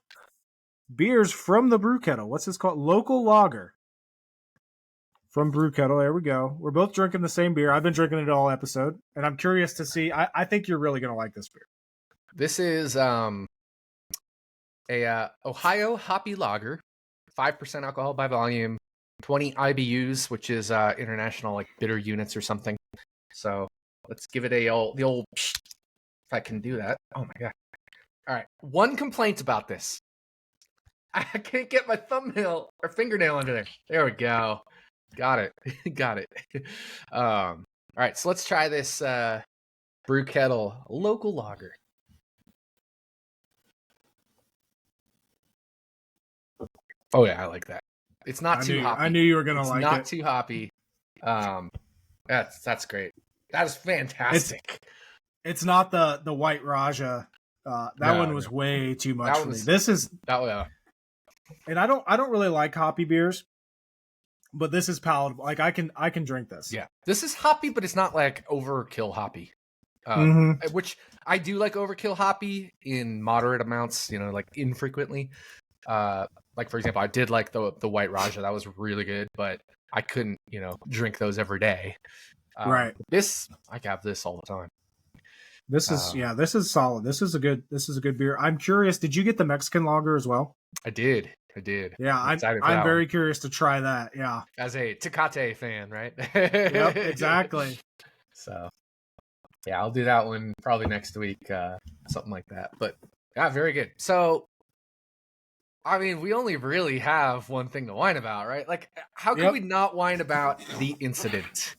beers from the Brew Kettle. What's this called? Local Lager. From Brew Kettle. There we go. We're both drinking the same beer. I've been drinking it all episode. And I'm curious to see. I think you're really going to like this beer. This is a Ohio hoppy lager, 5% alcohol by volume, 20 IBUs, which is international like bitter units or something. So let's give it the old. If I can do that. Oh my god! All right. One complaint about this: I can't get my thumbnail or fingernail under there. There we go. Got it. Got it. All right. So let's try this Brew Kettle local lager. Oh yeah, I like that. It's not too hoppy. I knew you were gonna like it. It's not too hoppy. That's great. That is fantastic. It's not the White Raja. That one was way too much for me. This is that. And I don't really like hoppy beers, but this is palatable. Like I can drink this. Yeah, this is hoppy, but it's not like overkill hoppy. Which I do like overkill hoppy in moderate amounts. Like infrequently. Like for example, I did like the White Raja. That was really good, but I couldn't drink those every day. Right. This I have this all the time. This is this is solid. This is a good beer. I'm curious. Did you get the Mexican lager as well? I did. Yeah, I'm very curious to try that. Yeah, as a Tecate fan, right? Yep, exactly. So, yeah, I'll do that one probably next week, something like that. But yeah, very good. So, I mean, we only really have one thing to whine about, right? Like, how can we not whine about the incident?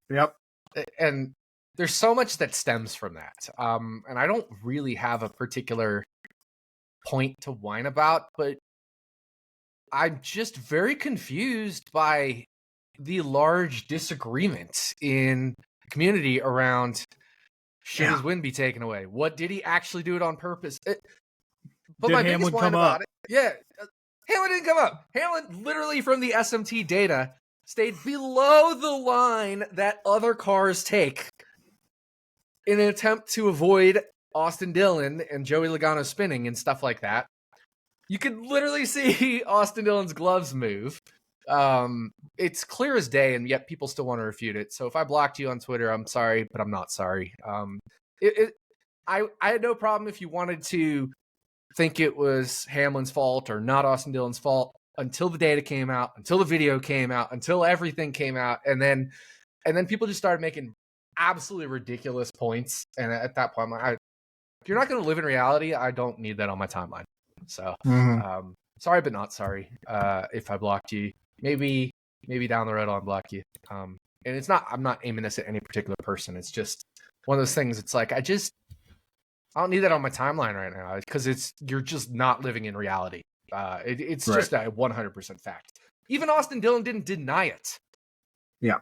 Yep. And there's so much that stems from that. And I don't really have a particular point to whine about, but I'm just very confused by the large disagreement in the community around should his win be taken away? What did he actually do it on purpose? But did my Hamlin biggest whine come about up? Hamlin didn't come up. Hamlin literally from the SMT data stayed below the line that other cars take in an attempt to avoid Austin Dillon and Joey Logano spinning and stuff like that. You could literally see Austin Dillon's gloves move. It's clear as day, and yet people still want to refute it. So if I blocked you on Twitter, I'm sorry, but I'm not sorry. I had no problem if you wanted to think it was Hamlin's fault or not Austin Dillon's fault until the data came out, until the video came out, until everything came out, and then people just started making absolutely ridiculous points. And at that point, if you're not going to live in reality, I don't need that on my timeline. So, sorry, but not sorry. If I blocked you, maybe down the road I'll unblock you. And I'm not aiming this at any particular person. It's just one of those things. It's like, I don't need that on my timeline right now because you're just not living in reality. It's just a 100% fact. Even Austin Dillon didn't deny it. Yeah.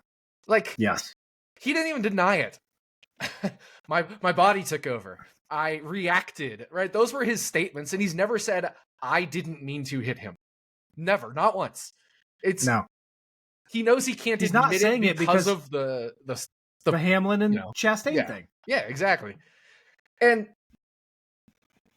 Like, yes, he didn't even deny it. My body took over. I reacted, right? Those were his statements, and he's never said, I didn't mean to hit him. Never, not once. He knows he can't admit it because of the Hamlin and Chastain thing. Yeah, exactly. And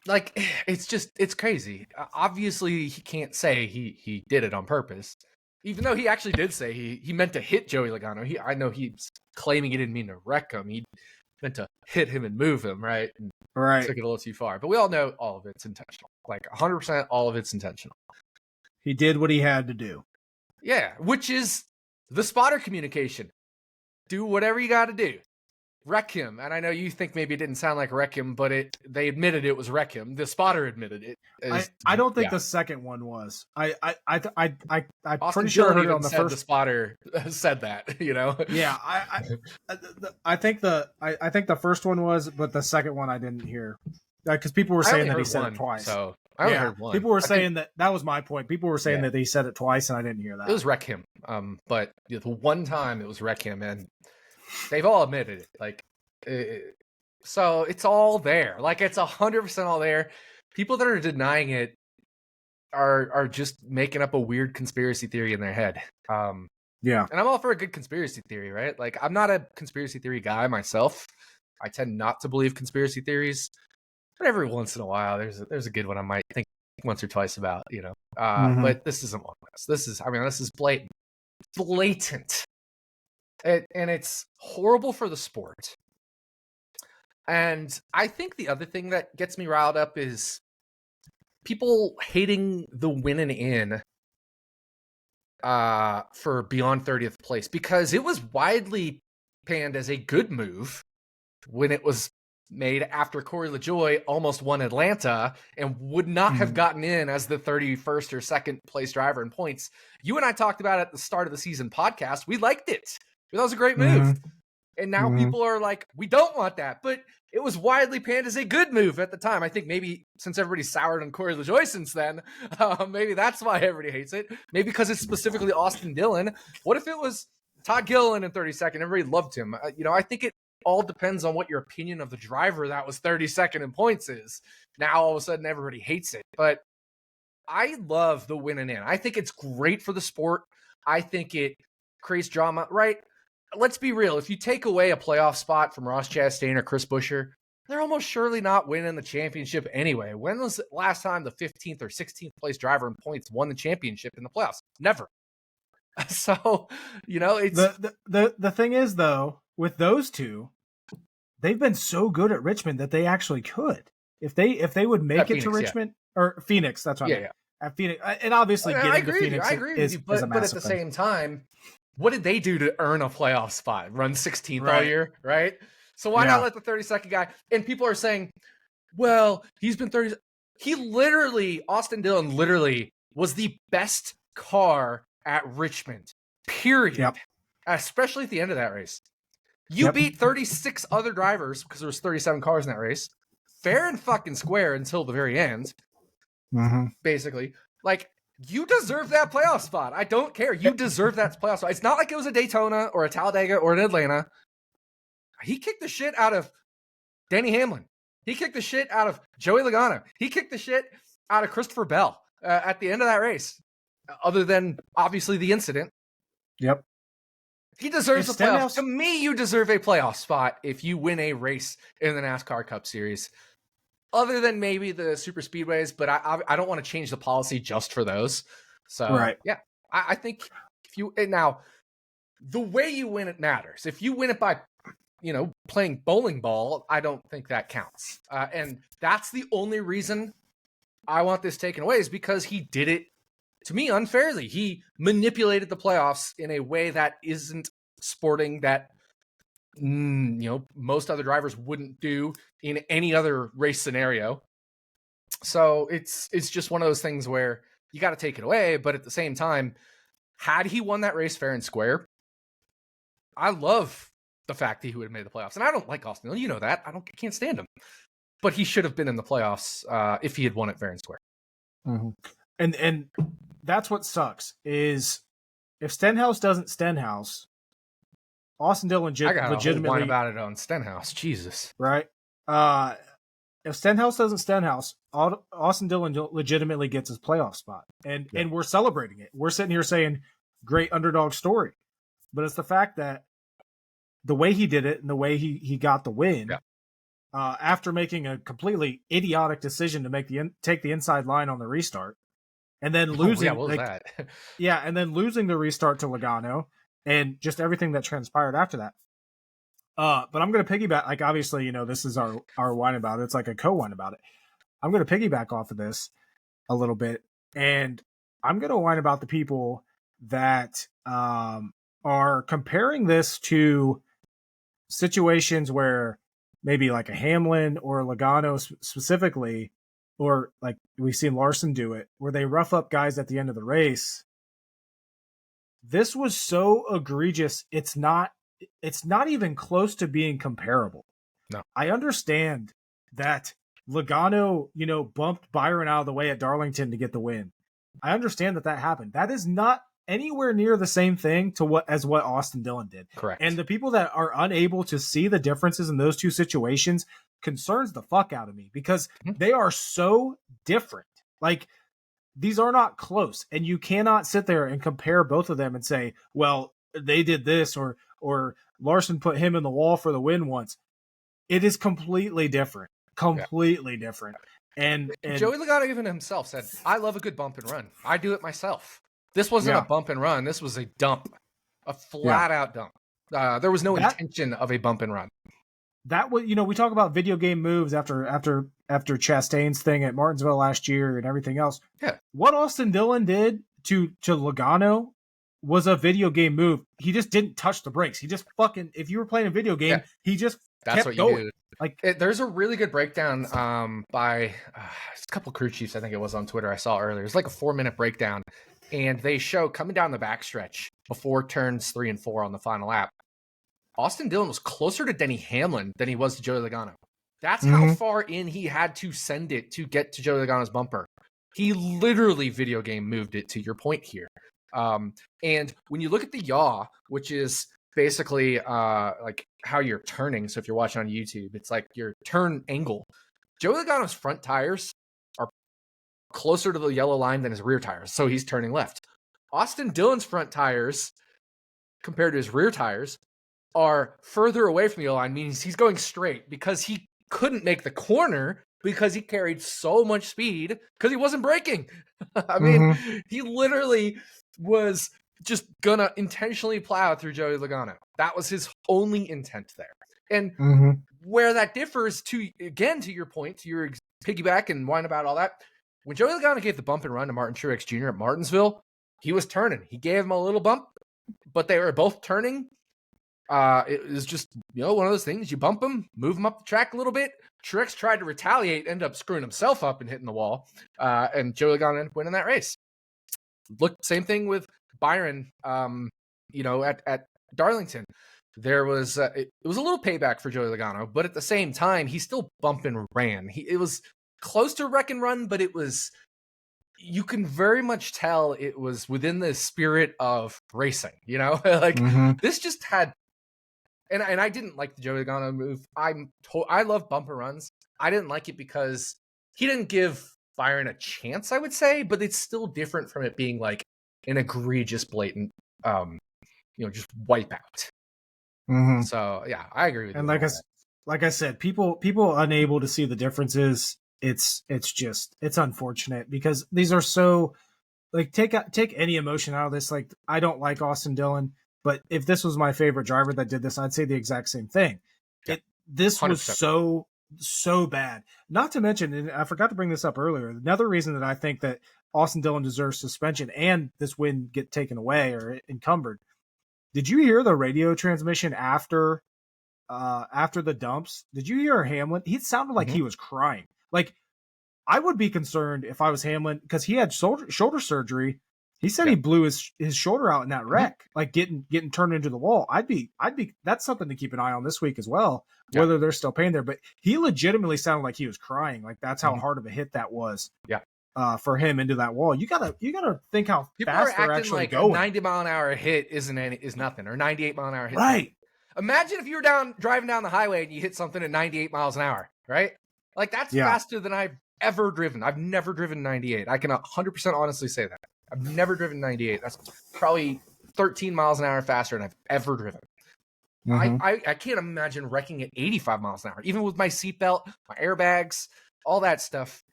like, it's crazy. Obviously, he can't say he did it on purpose, even though he actually did say he meant to hit Joey Logano. I know he's claiming he didn't mean to wreck him. He meant to hit him and move him, right? And took it a little too far. But we all know all of it's intentional. Like 100% all of it's intentional. He did what he had to do. Yeah, which is the spotter communication. Do whatever you got to do. Wreck him. And I know you think maybe it didn't sound like wreck him, but they admitted it was wreck him. The spotter admitted it. I don't think the second one was. I'm Austin pretty sure I heard even it on the first. The spotter said that, Yeah, I think the first one was, but the second one I didn't hear because people were saying that he said it twice. So I only heard one. People were saying that was my point. People were saying that he said it twice, and I didn't hear that. It was wreck him. But the one time it was wreck him, and they've all admitted it. Like, so it's all there. Like, it's 100% all there. People that are denying it are just making up a weird conspiracy theory in their head. Yeah. And I'm all for a good conspiracy theory, right? Like, I'm not a conspiracy theory guy myself. I tend not to believe conspiracy theories, but every once in a while, there's a good one I might think once or twice about, But this isn't one of those. This is blatant. And it's horrible for the sport. And I think the other thing that gets me riled up is people hating the winning in for beyond 30th place, because it was widely panned as a good move when it was made after Corey LaJoie almost won Atlanta and would not have gotten in as the 31st or second place driver in points. You and I talked about it at the start of the season podcast. We liked it. That was a great move. And now people are like, we don't want that. But it was widely panned as a good move at the time. I think maybe since everybody's soured on Corey LaJoie since then, maybe that's why everybody hates it. Maybe because it's specifically Austin Dillon. What if it was Todd Gilliland in 32nd? Everybody loved him. I think it all depends on what your opinion of the driver that was 32nd in points is. Now, all of a sudden, everybody hates it. But I love the winning in. I think it's great for the sport. I think it creates drama, right? Let's be real. If you take away a playoff spot from Ross Chastain or Chris Buescher, they're almost surely not winning the championship anyway. When was the last time the 15th or 16th place driver in points won the championship in the playoffs? Never. So, it's the thing is, though, with those two, they've been so good at Richmond that they actually could. If they would make it to Richmond or Phoenix, that's what I mean. At Phoenix, and obviously getting to Phoenix I agree with you, but at the same time, what did they do to earn a playoff spot? Run 16th all year, right? So why not let the 32nd guy? And people are saying, well, he's been 30. Austin Dillon literally was the best car at Richmond, period. Yep. Especially at the end of that race. You beat 36 other drivers because there was 37 cars in that race. Fair and fucking square until the very end. Basically. Like, you deserve that playoff spot. I don't care. You deserve that playoff spot. It's not like it was a Daytona or a Talladega or an Atlanta. He kicked the shit out of Denny Hamlin. He kicked the shit out of Joey Logano. He kicked the shit out of Christopher Bell at the end of that race, other than, obviously, the incident. Yep. He deserves a playoff. To me, you deserve a playoff spot if you win a race in the NASCAR Cup Series. Other than maybe the super speedways, but I don't want to change the policy just for those. So, yeah, I think now, the way you win it matters. If you win it by, playing bowling ball, I don't think that counts. And that's the only reason I want this taken away, is because he did it, to me, unfairly. He manipulated the playoffs in a way that isn't sporting, that most other drivers wouldn't do in any other race scenario. So it's just one of those things where you got to take it away. But at the same time, had he won that race fair and square, I love the fact that he would have made the playoffs. And I don't like Austin Dillon, you know that. I can't stand him. But he should have been in the playoffs if he had won it fair and square. And that's what sucks, is if Stenhouse doesn't Stenhouse, Austin Dillon legitimately whine about it on Stenhouse. Jesus. Right. If Stenhouse doesn't Stenhouse, Austin Dillon legitimately gets his playoff spot. And we're celebrating it. We're sitting here saying, great underdog story. But it's the fact that the way he did it and the way he got the win, after making a completely idiotic decision to take the inside line on the restart, and then losing and then losing the restart to Logano, and just everything that transpired after that. But I'm going to piggyback, like, obviously, this is our whine about it. It's like a co-whine about it. I'm going to piggyback off of this a little bit, and I'm going to whine about the people that are comparing this to situations where maybe like a Hamlin or a Logano specifically, or like we've seen Larson do it, where they rough up guys at the end of the race. This was so egregious. It's not even close to being comparable. No. I understand that Logano, bumped Byron out of the way at Darlington to get the win. I understand that happened. That is not anywhere near the same thing as what Austin Dillon did. Correct. And the people that are unable to see the differences in those two situations concerns the fuck out of me, because they are so different. Like, these are not close, and you cannot sit there and compare both of them and say, well, they did this, or Larson put him in the wall for the win once. It is completely different. Different. And Joey Logano even himself said, I love a good bump and run. I do it myself. This wasn't a bump and run. This was a dump, a flat out dump. There was no intention of a bump and run. that was, we talk about video game moves after Chastain's thing at Martinsville last year and everything else. Yeah. What Austin Dillon did to Logano was a video game move. He just didn't touch the brakes. He just fucking, if you were playing a video game, he just kept going. There's a really good breakdown by a couple crew chiefs, I think it was on Twitter I saw earlier. It's like a 4-minute breakdown, and they show coming down the backstretch before turns 3 and 4 on the final lap, Austin Dillon was closer to Denny Hamlin than he was to Joey Logano. That's how far in he had to send it to get to Joey Logano's bumper. He literally video game moved it, to your point here. And when you look at the yaw, which is basically like how you're turning, so if you're watching on YouTube, it's like your turn angle. Joey Logano's front tires are closer to the yellow line than his rear tires, so he's turning left. Austin Dillon's front tires, compared to his rear tires, are further away from the yellow line, means he's going straight because he couldn't make the corner because he carried so much speed because he wasn't braking. I mean, he literally was just gonna intentionally plow through Joey Logano. That was his only intent there. And where that differs, to your point, to your piggyback and whine about all that, when Joey Logano gave the bump and run to Martin Truex Jr. at Martinsville, he was turning. He gave him a little bump, but they were both turning. It was just, one of those things. You bump him, move him up the track a little bit. Truex tried to retaliate, ended up screwing himself up and hitting the wall. And Joey Logano ended up winning that race. Look, same thing with Byron, at Darlington. There was, it was a little payback for Joey Logano, but at the same time, he still bumped and ran. It was close to wreck and run, but you can very much tell it was within the spirit of racing, this just had, and I didn't like the Joey Logano move. I love bumper runs. I didn't like it because he didn't give Byron a chance, I would say, but it's still different from it being like an egregious, blatant, just wipeout. So yeah, I agree with you. And like I said, people unable to see the differences. It's unfortunate because these are so, like, take any emotion out of this. Like, I don't like Austin Dillon, but if this was my favorite driver that did this, I'd say the exact same thing. Yeah, this 100%. Was so bad. Not to mention, and I forgot to bring this up earlier, another reason that I think that Austin Dillon deserves suspension and this win get taken away or encumbered. Did you hear the radio transmission after the dumps? Did you hear Hamlin? He sounded like he was crying. Like, I would be concerned if I was Hamlin because he had shoulder surgery. He said he blew his shoulder out in that wreck, like getting turned into the wall. I'd be. That's something to keep an eye on this week as well, whether they're still paying there. But he legitimately sounded like he was crying. Like, that's how hard of a hit that was. Yeah. For him into that wall, you gotta think how people fast are they're acting actually like going. A 90-mile-an-hour hit is nothing, or 98-mile-an-hour hit. Right. Imagine if you were driving down the highway and you hit something at 98 miles an hour, right? Like, that's faster than I've ever driven. I've never driven 98. I can 100% honestly say that. I've never driven 98. That's probably 13 miles an hour faster than I've ever driven. I can't imagine wrecking at 85 miles an hour, even with my seatbelt, my airbags, all that stuff.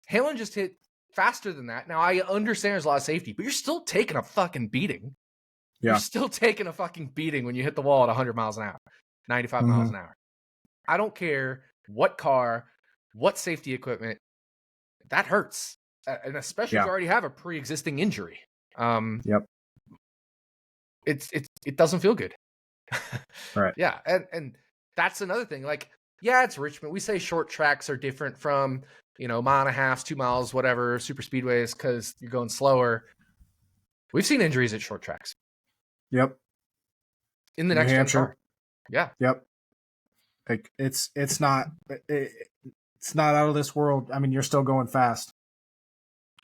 Hamlin just hit faster than that. Now, I understand there's a lot of safety, but you're still taking a fucking beating. Yeah. You're still taking a fucking beating when you hit the wall at 100 miles an hour, 95 miles an hour. I don't care what car, what safety equipment, that hurts. And especially if you already have a pre-existing injury. It doesn't feel good. Right. Yeah. And that's another thing. Like, yeah, it's Richmond. We say short tracks are different from, mile and a half, 2 miles, whatever, super speedways, because you're going slower. We've seen injuries at short tracks. Yep. In the next car. Yeah. Yep. Like, it's not out of this world. I mean, you're still going fast.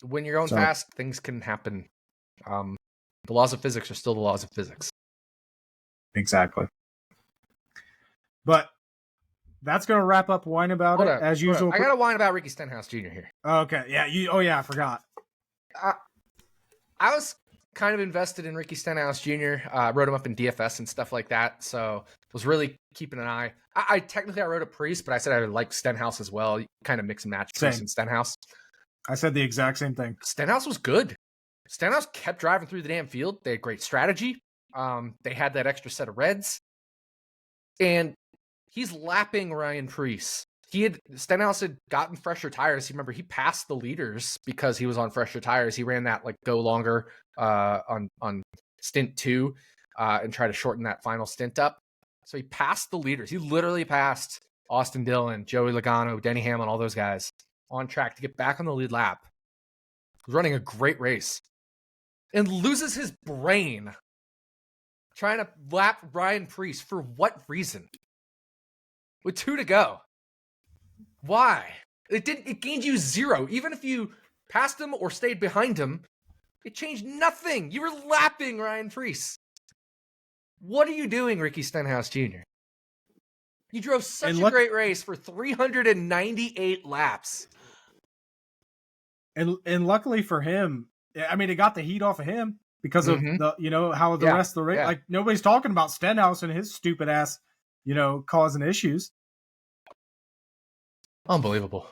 When you're going fast, things can happen. The laws of physics are still the laws of physics. Exactly. But that's going to wrap up whine about it as usual. I got to whine about Ricky Stenhouse Jr. here. Okay. Yeah. I forgot. I was kind of invested in Ricky Stenhouse Jr. Wrote him up in DFS and stuff like that. So was really keeping an eye. I technically wrote a Priest, but I said I would like Stenhouse as well. You kind of mix and match Priest and Stenhouse. I said the exact same thing. Stenhouse was good. Stenhouse kept driving through the damn field. They had great strategy. They had that extra set of reds. And he's lapping Ryan Preece. Stenhouse had gotten fresher tires. You remember he passed the leaders because he was on fresher tires. He ran that like go longer on stint 2 and try to shorten that final stint up. So he passed the leaders. He literally passed Austin Dillon, Joey Logano, Denny Hamlin, all those guys on track to get back on the lead lap. He's running a great race and loses his brain trying to lap Ryan Preece. For what reason? With 2 to go. Why? It gained you 0. Even if you passed him or stayed behind him, it changed nothing. You were lapping Ryan Preece. What are you doing, Ricky Stenhouse Jr.? You drove such a great race for 398 laps. And luckily for him, I mean, it got the heat off of him because of how the rest of the race, like nobody's talking about Stenhouse and his stupid ass, causing issues. Unbelievable.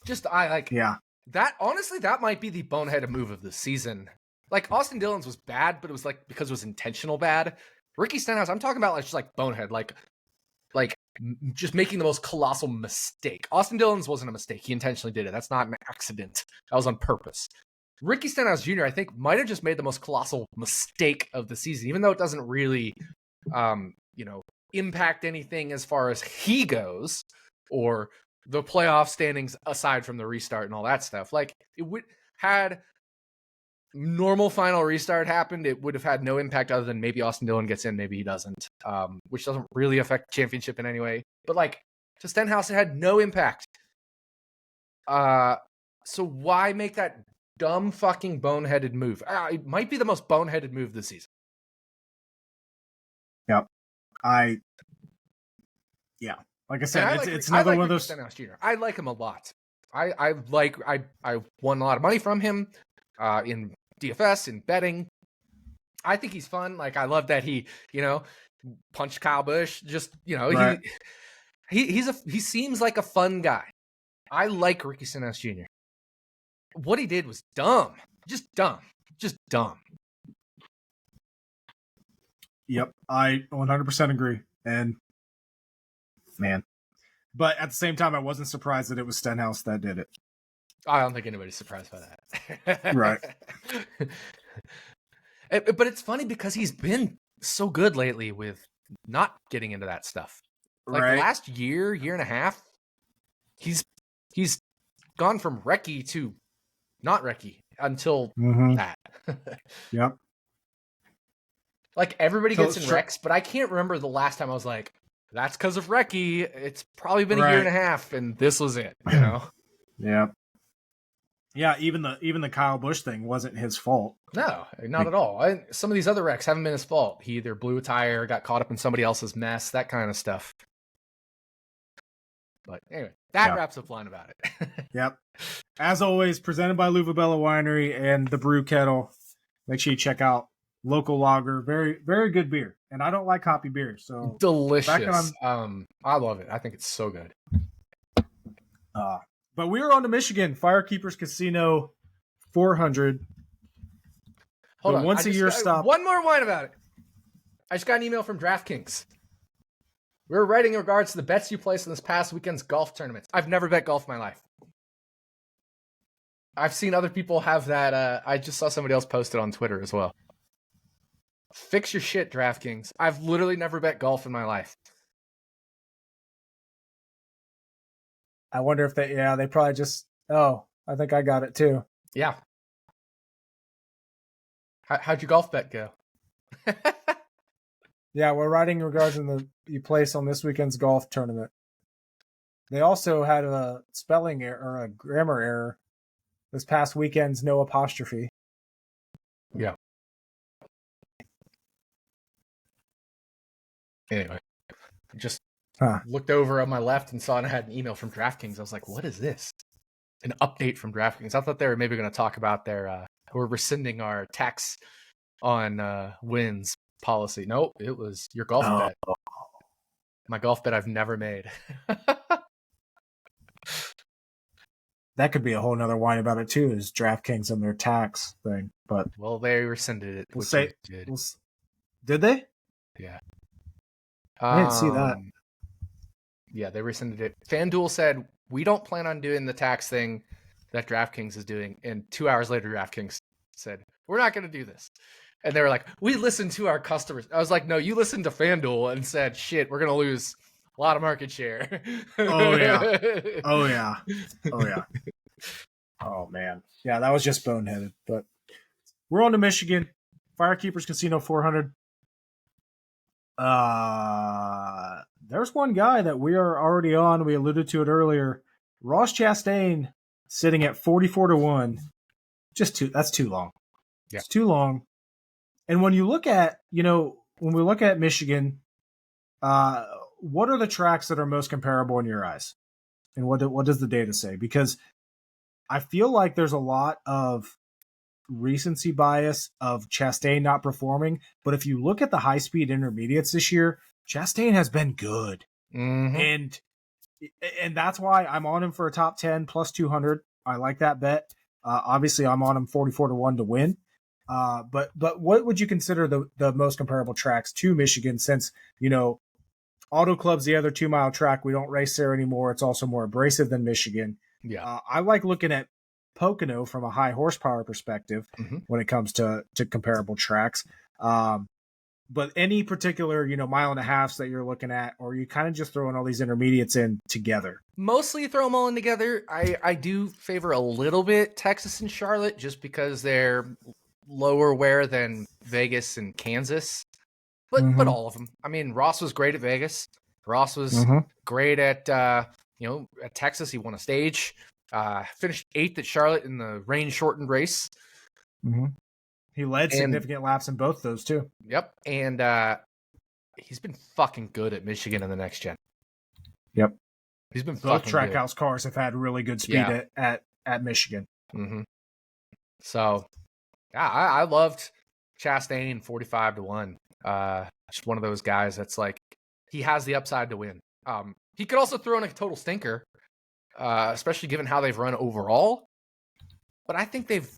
That. Honestly, that might be the boneheaded move of the season. Like Austin Dillon's was bad, but it was like because it was intentional bad. Ricky Stenhouse, I'm talking about just like bonehead, like just making the most colossal mistake. Austin Dillon's wasn't a mistake. He intentionally did it. That's not an accident. That was on purpose. Ricky Stenhouse Jr., I think, might have just made the most colossal mistake of the season, even though it doesn't really, impact anything as far as he goes or the playoff standings aside from the restart and all that stuff. Like, had normal final restart happened, it would have had no impact other than maybe Austin Dillon gets in, maybe he doesn't, which doesn't really affect the championship in any way. But like to Stenhouse, it had no impact. So why make that dumb fucking boneheaded move? It might be the most boneheaded move this season. Yep. Like I said, it's another one of those. Stenhouse Jr. I like him a lot. I won a lot of money from him in DFS and betting. I think he's fun. Like I love that he, punched Kyle Busch. Just right. He seems like a fun guy. I like Ricky Stenhouse Jr. What he did was dumb. Just dumb. Yep, I 100% agree. And man, but at the same time, I wasn't surprised that it was Stenhouse that did it. I don't think anybody's surprised by that. Right. But it's funny because he's been so good lately with not getting into that stuff. Like the last year and a half, he's gone from wrecky to not wrecky until that. Yep. Like everybody gets in wrecks, but I can't remember the last time I was like, that's because of wrecky. It's probably been a year and a half, and this was it. Yeah. Yeah, even the Kyle Busch thing wasn't his fault. No, not at all. Some of these other wrecks haven't been his fault. He either blew a tire, got caught up in somebody else's mess, that kind of stuff. But anyway, that wraps up line about it. Yep. As always, presented by Luvabella Winery and the Brew Kettle. Make sure you check out local lager. Very, very good beer. And I don't like hoppy beer, so delicious. I love it. I think it's so good. But we're on to Michigan FireKeepers Casino 400. Hold on. Once a year stop. One more wine about it. I just got an email from DraftKings. We're writing in regards to the bets you placed in this past weekend's golf tournament. I've never bet golf in my life. I've seen other people have that. I just saw somebody else post it on Twitter as well. Fix your shit, DraftKings. I've literally never bet golf in my life. I wonder if they probably just, I think I got it too. Yeah. How'd your golf bet go? Yeah, we're writing in regards to you place on this weekend's golf tournament. They also had a spelling error or a grammar error. This past weekend's no apostrophe. Yeah. Anyway, just looked over on my left and saw I had an email from DraftKings. I was like, what is this? An update from DraftKings. I thought they were maybe going to talk about we're rescinding our tax on wins policy. Nope, it was your golf bet. My golf bet I've never made. That could be a whole nother whine about it too, is DraftKings and their tax thing. But they rescinded it. Did they? Yeah. I didn't see that. Yeah, they rescinded it. FanDuel said, we don't plan on doing the tax thing that DraftKings is doing. And 2 hours later, DraftKings said, we're not going to do this. And they were like, we listened to our customers. I was like, no, you listened to FanDuel and said, shit, we're going to lose a lot of market share. Oh, yeah. Oh, yeah. Oh, yeah. Oh, man. Yeah, that was just boneheaded. But we're on to Michigan. FireKeepers Casino 400. There's one guy that we are already on. We alluded to it earlier. Ross Chastain sitting at 44-1. That's too long. Yeah. It's too long. And when you look at, when we look at Michigan, what are the tracks that are most comparable in your eyes? And what does the data say? Because I feel like there's a lot of recency bias of Chastain not performing. But if you look at the high-speed intermediates this year, Chastain has been good. Mm-hmm. And that's why I'm on him for a top 10 plus 200. I like that bet. Obviously, I'm on him 44-1 to win. But what would you consider the most comparable tracks to Michigan, since, Auto Club's the other 2 mile track. We don't race there anymore. It's also more abrasive than Michigan. Yeah. I like looking at Pocono from a high horsepower perspective when it comes to comparable tracks. But any particular, mile and a half that you're looking at, or you kind of just throwing all these intermediates in together? Mostly throw them all in together. I do favor a little bit Texas and Charlotte just because they're lower wear than Vegas and Kansas. But all of them. I mean, Ross was great at Vegas. Ross was great at at Texas. He won a stage. Finished 8th at Charlotte in the rain-shortened race. He led significant laps in both those too. Yep, and he's been fucking good at Michigan in the next gen. Yep, he's been both fucking Trackhouse cars have had really good speed at Michigan. So, yeah, I loved Chastain 45-1. Just one of those guys that's like, he has the upside to win. He could also throw in a total stinker, especially given how they've run overall. But I think they've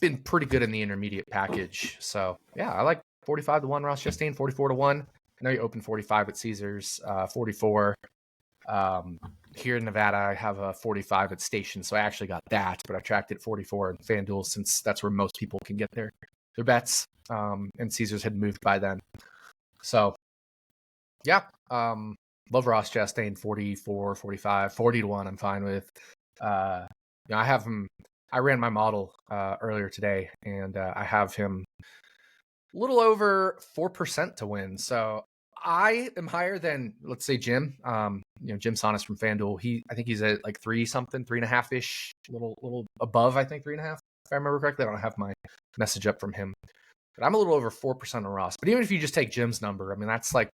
been pretty good in the intermediate package. So, yeah, I like 45-1 Ross Chastain, 44-1. I know you opened 45 at Caesars, 44. Here in Nevada, I have a 45 at Station, so I actually got that, but I tracked it 44 in FanDuel since that's where most people can get their bets. And Caesars had moved by then. So, yeah, love Ross Chastain, 44, 45, 40-1. I'm fine with. I have him. I ran my model earlier today, and I have him a little over 4% to win. So I am higher than, let's say, Jim. Jim Sonis from FanDuel. I think he's at like 3.5-ish, little above. I think 3.5, if I remember correctly. I don't have my message up from him, but I'm a little over 4% on Ross. But even if you just take Jim's number, I mean, that's like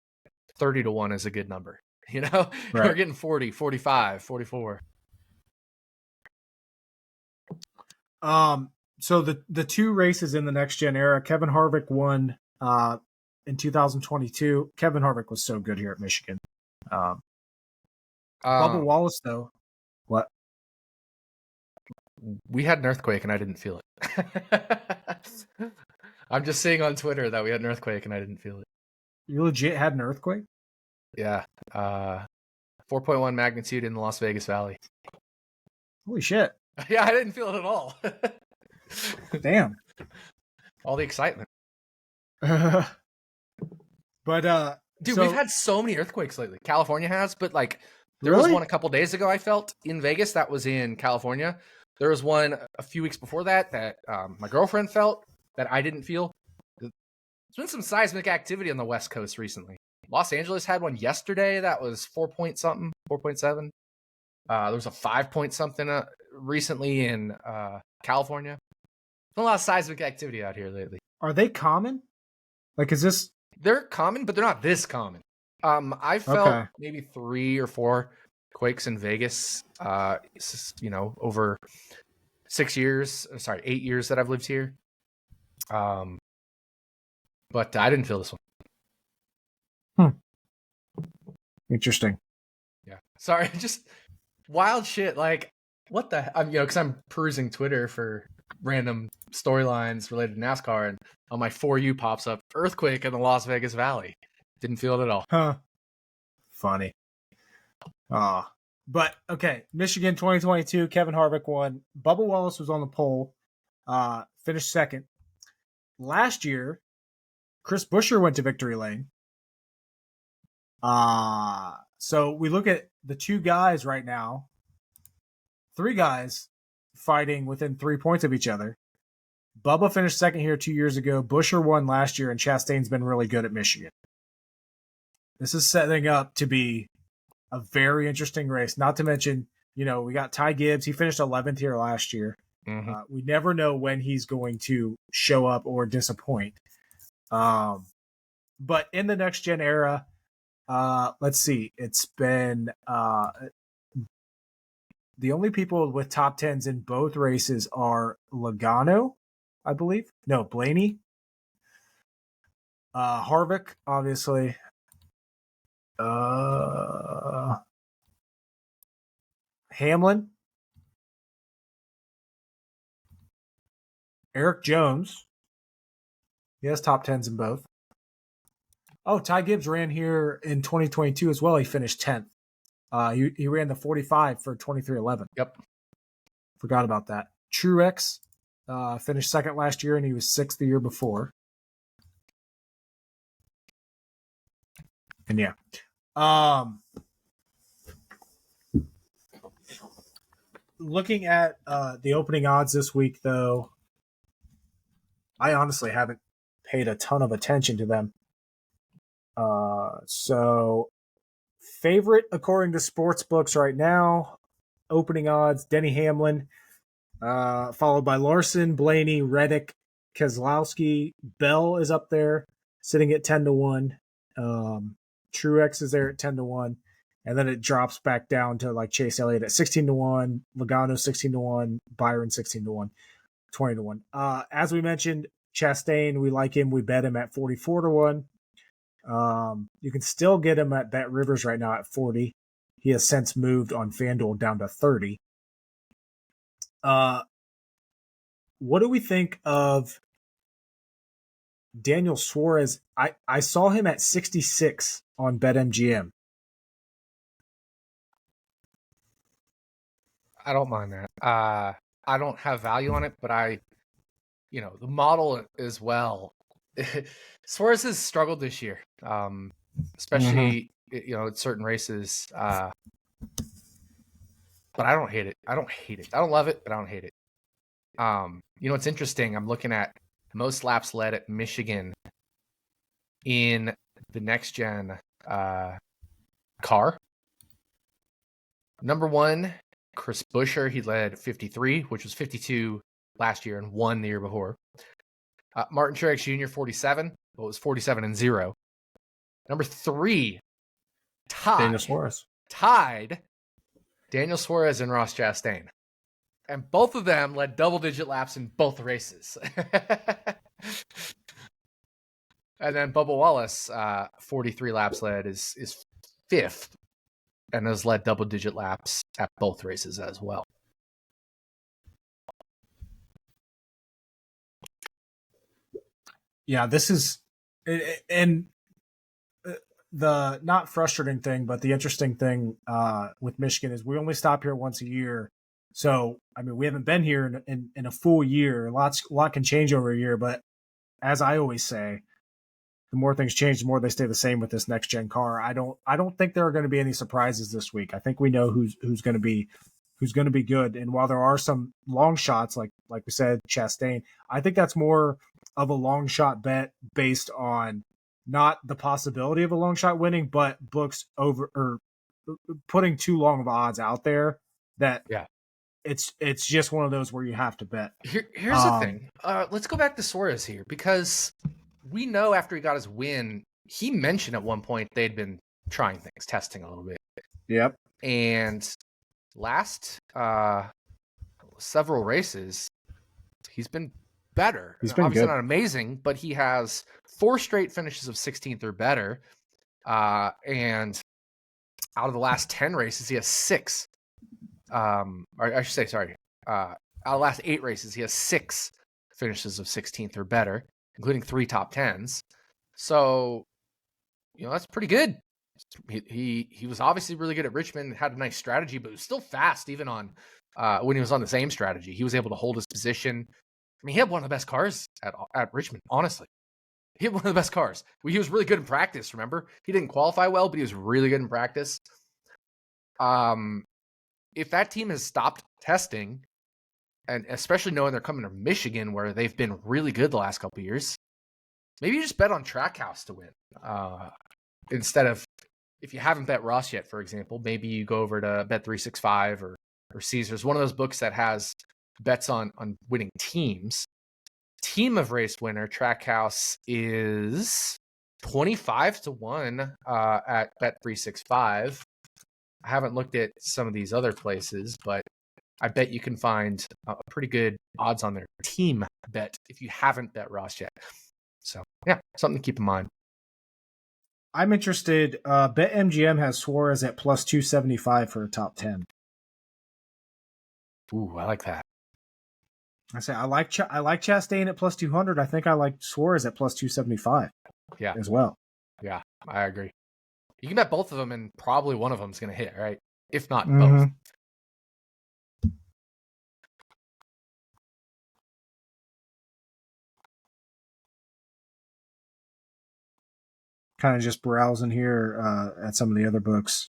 30-1 is a good number. Right. We're getting 40, 45, 44. So the 2 races in the next gen era, Kevin Harvick won in 2022. Kevin Harvick was so good here at Michigan. Bubba Wallace, though. What? We had an earthquake and I didn't feel it. I'm just seeing on Twitter that we had an earthquake and I didn't feel it. You legit had an earthquake? Yeah. 4.1 magnitude in the Las Vegas Valley. Holy shit. Yeah, I didn't feel it at all. Damn. All the excitement. But dude, we've had so many earthquakes lately. California has, but like there really? was one a couple days ago I felt in Vegas that was in California. There was one a few weeks before that my girlfriend felt that I didn't feel. There's been some seismic activity on the West Coast recently. Los Angeles had one yesterday that was 4.something, 4.7. There was a 5.something recently in California. There's a lot of seismic activity out here lately. Are they common? Like, is this? They're common, but they're not this common. I felt maybe 3 or 4 quakes in Vegas, over 8 years that I've lived here. But I didn't feel this one. Interesting. Yeah. Sorry, just wild shit. Like, what the? Because I'm perusing Twitter for random storylines related to NASCAR, and on my For You pops up earthquake in the Las Vegas Valley. Didn't feel it at all. Huh. Funny. But okay, Michigan 2022, Kevin Harvick won. Bubba Wallace was on the pole, finished second. Last year, Chris Buescher went to victory lane. So we look at the two guys right now, three guys fighting within 3 points of each other. Bubba finished second here 2 years ago. Buescher won last year, and Chastain's been really good at Michigan. This is setting up to be a very interesting race. Not to mention, we got Ty Gibbs. He finished 11th here last year. Mm-hmm. We never know when he's going to show up or disappoint. But in the next gen era, let's see. It's been the only people with top tens in both races are Logano, I believe. No, Blaney. Harvick, obviously. Hamlin. Eric Jones. He has top tens in both. Oh, Ty Gibbs ran here in 2022 as well. He finished 10th. He ran the 45 for 23:11. Yep. Forgot about that. Truex finished second last year, and he was sixth the year before. And yeah. Looking at the opening odds this week, though, I honestly haven't paid a ton of attention to them. So favorite according to sports books right now, opening odds, Denny Hamlin, followed by Larson, Blaney, Reddick, Keselowski. Bell is up there, sitting at 10-1. Truex is there at 10-1. And then it drops back down to like Chase Elliott at 16-1, Logano 16-1, Byron 16-1, 20-1. As we mentioned, Chastain, we like him. We bet him at 44-1. You can still get him at Bet Rivers right now at 40. He has since moved on FanDuel down to 30. What do we think of Daniel Suarez? I saw him at 66 on BetMGM. I don't mind that. I don't have value on it, but the model as well. Suarez has struggled this year, especially at certain races. But I don't hate it. I don't love it, but I don't hate it. It's interesting. I'm looking at most laps led at Michigan in the next gen car. Number one, Chris Buescher. He led 53, which was 52 last year and won the year before. Martin Truex Jr. 47. Well, it was 47-0. Number three, Daniel Suarez. Tied Daniel Suarez and Ross Chastain. And both of them led double-digit laps in both races. And then Bubba Wallace, 43 laps led, is fifth and has led double-digit laps at both races as well. Yeah, this is, and the not frustrating thing, but the interesting thing with Michigan is we only stop here once a year. So, I mean, we haven't been here in a full year. A lot can change over a year, but as I always say, the more things change, the more they stay the same with this next gen car. I don't think there are going to be any surprises this week. I think we know who's going to be good. And while there are some long shots, like we said, Chastain, I think that's more of a long shot bet based on not the possibility of a long shot winning, but books over or putting too long of odds out there that it's just one of those where you have to bet. Here's the thing. Let's go back to Suarez here, because we know after he got his win, he mentioned at one point they'd been trying things, testing a little bit. Yep. And last several races, he's been better. He's been obviously good. Not amazing, but he has 4 straight finishes of 16th or better. And out of the last 10 races, he has 6. Or I should say, sorry. Out of the last 8 races, he has 6 finishes of 16th or better, including 3 top 10s. So, that's pretty good. He was obviously really good at Richmond, had a nice strategy, but was still fast even on when he was on the same strategy. He was able to hold his position. I mean, he had one of the best cars at Richmond, honestly. He had one of the best cars. He was really good in practice, remember? He didn't qualify well, but he was really good in practice. If that team has stopped testing, and especially knowing they're coming to Michigan, where they've been really good the last couple of years, maybe you just bet on Trackhouse to win. Instead of, if you haven't bet Ross yet, for example, maybe you go over to Bet365 or Caesars, one of those books that has bets on winning teams. Team of race winner, Trackhouse, is 25-1 at Bet365. I haven't looked at some of these other places, but I bet you can find a pretty good odds on their team bet if you haven't bet Ross yet. So, yeah, something to keep in mind. I'm interested. BetMGM has Suarez at plus 275 for a top 10. Ooh, I like that. I say I like Chastain at plus 200. I think I like Suarez at plus 275. Yeah, as well. Yeah, I agree. You can bet both of them, and probably one of them is going to hit, right? If not both. Kind of just browsing here at some of the other books.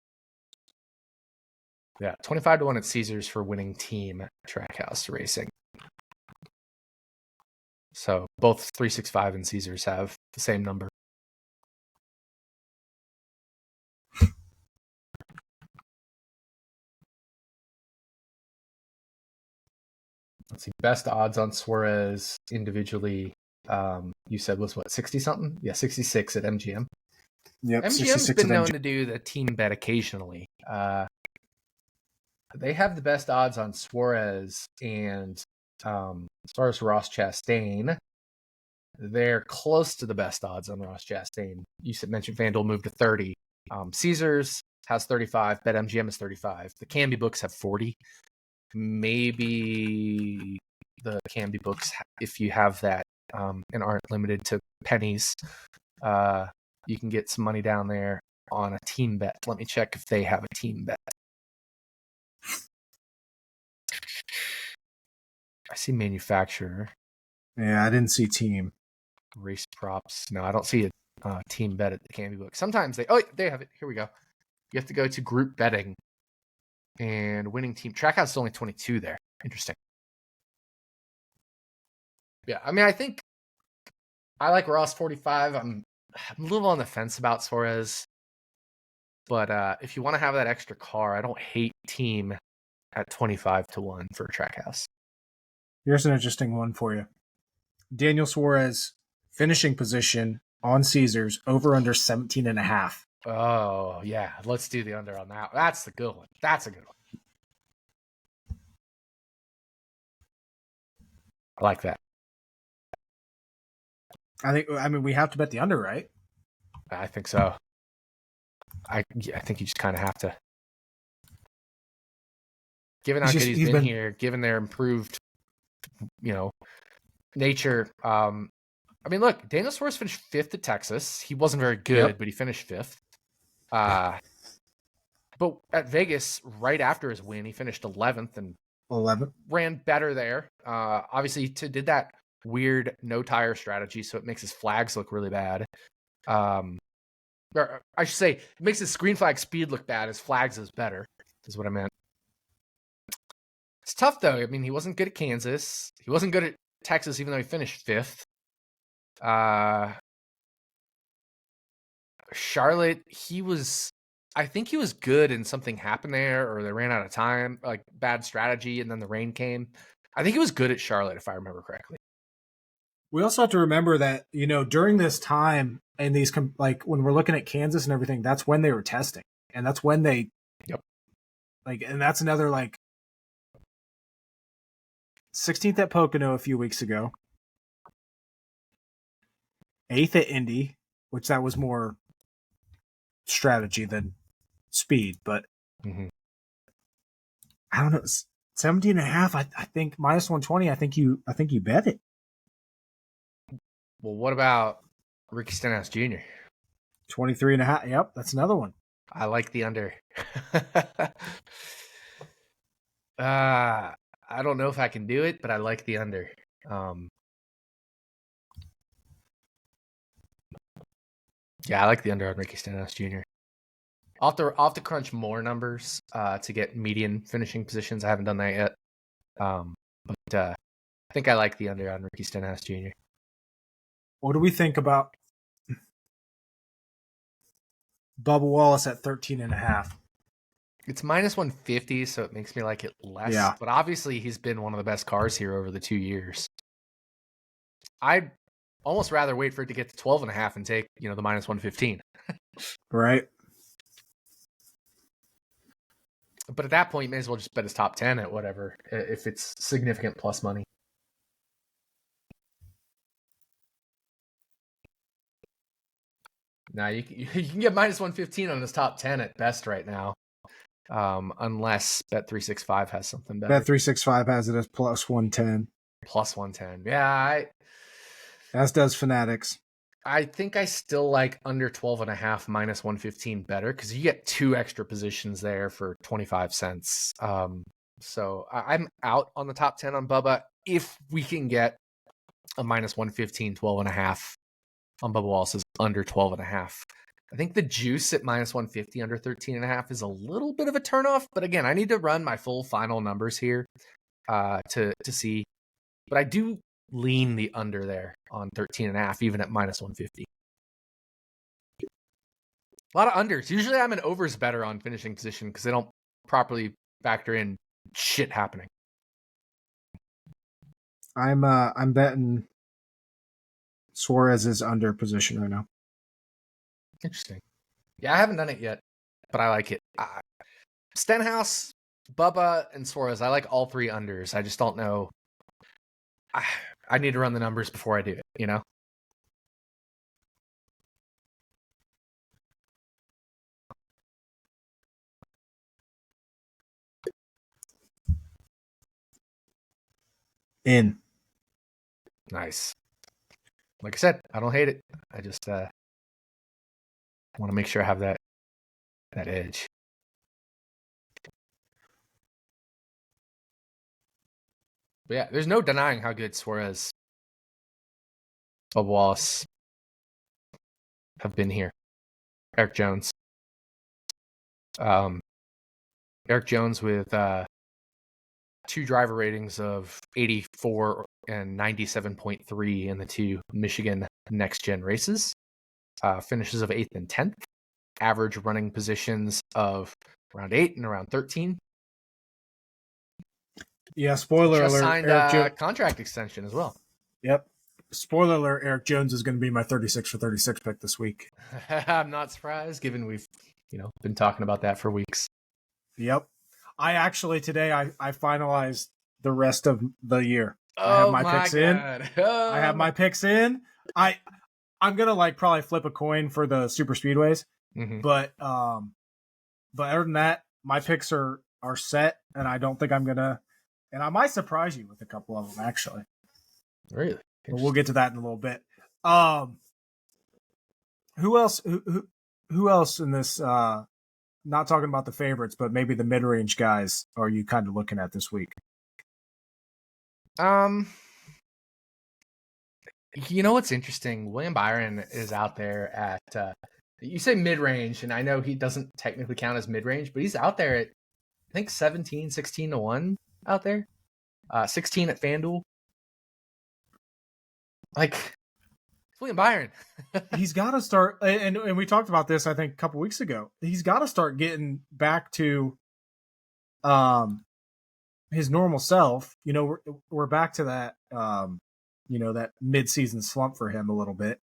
Yeah, 25-1 at Caesars for winning team Trackhouse Racing. So both 365 and Caesars have the same number. Let's see, best odds on Suarez individually. You said was what, 60 something? Yeah, 66 at MGM. Yep, MGM's been known to do the team bet occasionally. They have the best odds on Suarez, and as far as Ross Chastain, they're close to the best odds on Ross Chastain. You mentioned FanDuel moved to 30. Caesars has 35. BetMGM is 35. The Canby books have 40. Maybe the Canby books, if you have that and aren't limited to pennies, you can get some money down there on a team bet. Let me check if they have a team bet. I see manufacturer. Yeah, I didn't see team. Race props. No, I don't see a team bet at the Canby book. Sometimes they have it. Here we go. You have to go to group betting and winning team. Trackhouse is only 22 there. Interesting. Yeah, I mean, I think I like Ross 45. I'm a little on the fence about Suarez. But if you want to have that extra car, I don't hate team at 25-1 for Trackhouse. Here's an interesting one for you. Daniel Suarez finishing position on Caesars over under 17.5. Oh, yeah. Let's do the under on that. That's the good one. That's a good one. I like that. I mean, we have to bet the under, right? I think so. I think you just kind of have to. Given how good he's been here, given their improved, nature. I mean, look, Daniel Suarez finished 5th at Texas. He wasn't very good, but he finished 5th. But at Vegas, right after his win, he finished 11th and ran better there. Obviously, he did that weird no tire strategy, so it makes his flags look really bad. Or I should say, it makes his screen flag speed look bad. His flags is better, is what I meant. It's tough, though. I mean, he wasn't good at Kansas. He wasn't good at Texas, even though he finished 5th. Charlotte, I think he was good, and something happened there, or they ran out of time, like bad strategy, and then the rain came. I think he was good at Charlotte, if I remember correctly. We also have to remember that, during this time and these, like when we're looking at Kansas and everything, that's when they were testing. And that's when they, and that's another 16th at Pocono a few weeks ago. 8th at Indy, which that was more strategy than speed, but I don't know. 17.5, I think minus 120. I think you bet it. Well, what about Ricky Stenhouse Jr.? 23.5. Yep, that's another one. I like the under. I don't know if I can do it, but I like the under. Yeah, I like the under on Ricky Stenhouse Jr. I'll have to crunch more numbers to get median finishing positions. I haven't done that yet. But I think I like the under on Ricky Stenhouse Jr. What do we think about Bubba Wallace at 13.5? It's minus 150, so it makes me like it less. Yeah. But obviously, he's been one of the best cars here over the 2 years. I'd almost rather wait for it to get to 12.5 and take, the minus 115. Right. But at that point, you may as well just bet his top 10 at whatever, if it's significant plus money. Now, you can get minus 115 on his top 10 at best right now, unless Bet365 has something better. Bet365 has it as plus 110. Plus 110. Yeah, as does Fanatics. I think I still like under 12.5 minus 115 better because you get 2 extra positions there for 25 cents. So I'm out on the top 10 on Bubba. If we can get a minus 115, 12.5 on Bubba Wallace is under 12.5. I think the juice at minus 150 under 13.5 is a little bit of a turnoff. But again, I need to run my full final numbers here to see. But I do lean the under there on 13.5, even at minus 150. A lot of unders. Usually I'm an overs better on finishing position because they don't properly factor in shit happening. I'm betting Suarez's under position right now. Interesting. Yeah, I haven't done it yet, but I like it. Stenhouse, Bubba, and Suarez. I like all 3 unders. I just don't know. I need to run the numbers before I do it, In. Nice. Like I said, I don't hate it. I just want to make sure I have that edge. But yeah, there's no denying how good Suarez, Bubba Wallace have been here. Eric Jones. Eric Jones with 2 driver ratings of 84 and 97.3 in the 2 Michigan Next Gen races. Finishes of 8th and 10th. Average running positions of around 8 and around 13. Yeah, spoiler Just alert. Signed a contract extension as well. Yep. Spoiler alert, Eric Jones is going to be my 36 for 36 pick this week. I'm not surprised, given we've been talking about that for weeks. Yep. I actually today I finalized the rest of the year. Oh, I have my picks God. in. Oh. I have my picks in. I'm gonna probably flip a coin for the super speedways. Mm-hmm. But other than that, my picks are set, and I don't think I'm gonna. And I might surprise you with a couple of them actually. Really? But we'll get to that in a little bit. Who else? Who else in this? Not talking about the favorites, but maybe the mid-range guys. Are you kind of looking at this week? You know what's interesting? William Byron is out there at. You say mid-range, and I know he doesn't technically count as mid-range, but he's out there at I think 17, 16 to 1 out there. 16 at FanDuel. Like, it's William Byron. He's got to start, and we talked about this, I think, a couple weeks ago. He's got to start getting back to his normal self. We're back to that, that mid-season slump for him a little bit.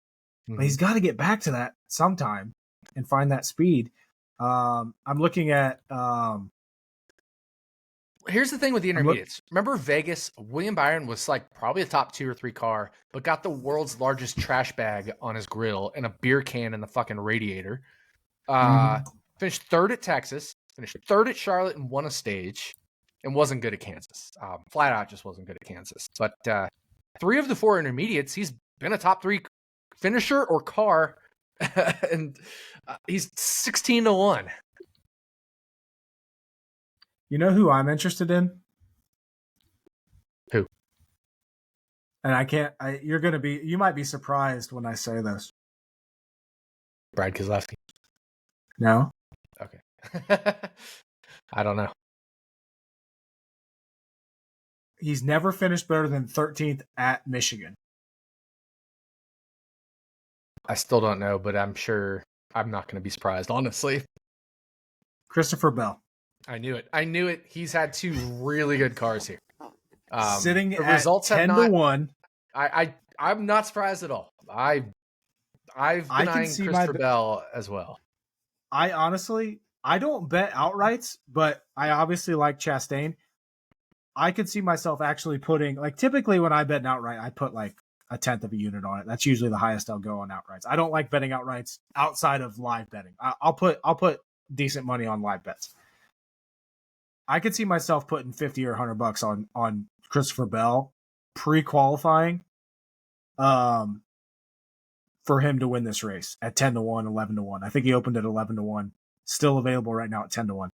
Mm-hmm. But he's got to get back to that sometime and find that speed. I'm looking at... Here's the thing with the intermediates. Remember Vegas? William Byron was like probably a top 2 or 3 car, but got the world's largest trash bag on his grill and a beer can in the fucking radiator. Finished 3rd at Texas, finished 3rd at Charlotte and won a stage, and wasn't good at Kansas. Flat out just wasn't good at Kansas. But 3 of the 4 intermediates, he's been a top 3 finisher or car and he's 16-1. You know who I'm interested in? Who? And you might be surprised when I say this. Brad Keselowski. No? Okay. I don't know. He's never finished better than 13th at Michigan. I still don't know, but I'm sure I'm not going to be surprised, honestly. Christopher Bell. I knew it. He's had two really good cars here. Sitting the at results 10-1. I'm not surprised at all. I've been eyeing Christopher Bell as well. I don't bet outrights, but I obviously like Chastain. I could see myself actually putting, like, typically when I bet an outright, I put like a tenth of a unit on it. That's usually the highest I'll go on outrights. I don't like betting outrights outside of live betting. I'll put decent money on live bets. I could see myself putting 50 or $100 on Christopher Bell pre-qualifying, for him to win this race at 10-1, 11-1. I think he opened at 11-1. Still available right now at 10-1.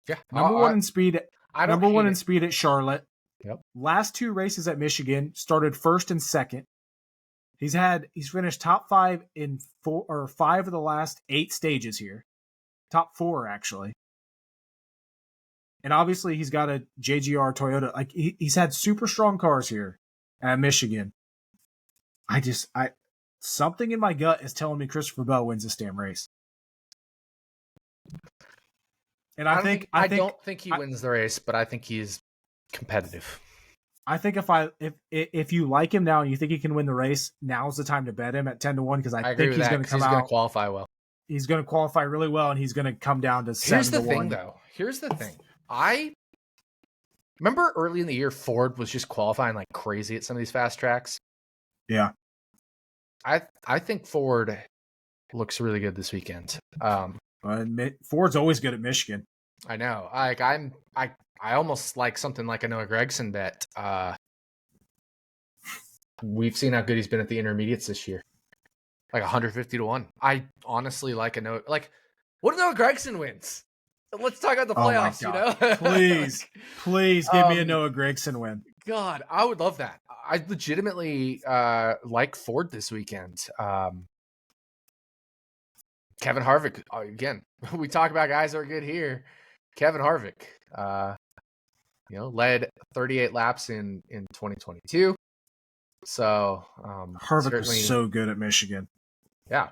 Yeah, number one in speed at Charlotte. Yep. Last two races at Michigan, started first and second. He's finished top 5 in 5 of the last 8 stages here. Top 4 actually. And obviously he's got a JGR Toyota. Like he's had super strong cars here at Michigan. Something in my gut is telling me Christopher Bell wins this damn race. And I don't think he wins the race, but I think he's competitive. I think if you like him now and you think he can win the race, now's the time to bet him at 10-1 because I think he's going to come out. He's going to qualify well. He's going to qualify really well, and he's going to come down to 7-1. Here's the thing. I remember early in the year, Ford was just qualifying like crazy at some of these fast tracks. Yeah. I think Ford looks really good this weekend. Ford's always good at Michigan. I know. I almost like something like a Noah Gragson bet. We've seen how good he's been at the intermediates this year. Like 150-1. I honestly like a Noah. Like, what if Noah Gragson wins? Let's talk about the playoffs, you know? Please give me a Noah Gragson win. God, I would love that. I legitimately like Ford this weekend. Kevin Harvick, again, we talk about guys that are good here. Kevin Harvick, led 38 laps in 2022. So Harvick was so good at Michigan. Yeah.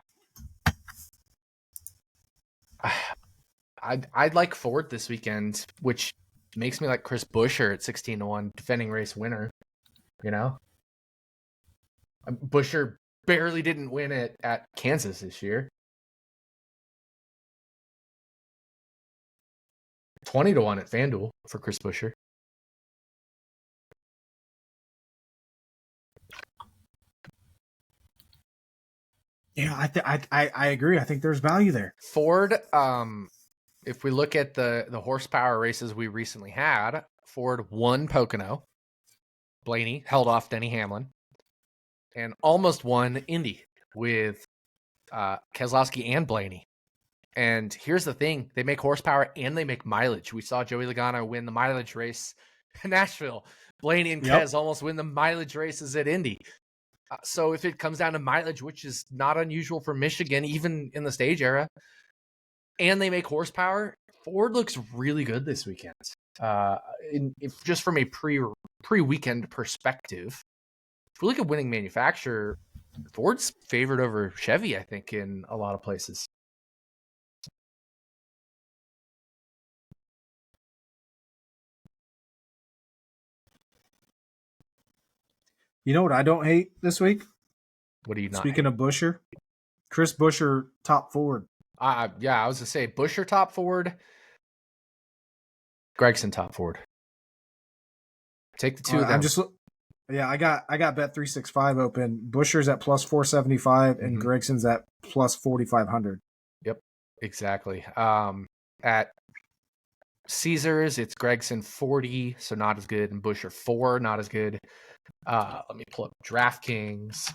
I'd like Ford this weekend, which makes me like Chris Buescher at 16-1, defending race winner. You know, Buescher barely didn't win it at Kansas this year. 20-1 at FanDuel for Chris Buescher. Yeah, I agree. I think there's value there. Ford, if we look at the horsepower races we recently had, Ford won Pocono. Blaney held off Denny Hamlin. And almost won Indy with Keselowski and Blaney. And here's the thing. They make horsepower and they make mileage. We saw Joey Logano win the mileage race in Nashville. Blaney and Kez almost win the mileage races at Indy. So if it comes down to mileage, which is not unusual for Michigan, even in the stage era, and they make horsepower, Ford looks really good this weekend. Just from a pre-weekend perspective, if we look at winning manufacturer, Ford's favored over Chevy, I think, in a lot of places. You know what I don't hate this week? What do you not Speaking hate? of Buescher, Chris Buescher, top Ford. I was going to say Buescher, top Ford. Gragson, top Ford. Take the two of them. I got Bet365 open. Buescher's at plus 475 and Gregson's at plus 4,500. Yep, exactly. At Caesars, it's Gragson 40, so not as good, and Buescher 4, not as good. Let me pull up DraftKings.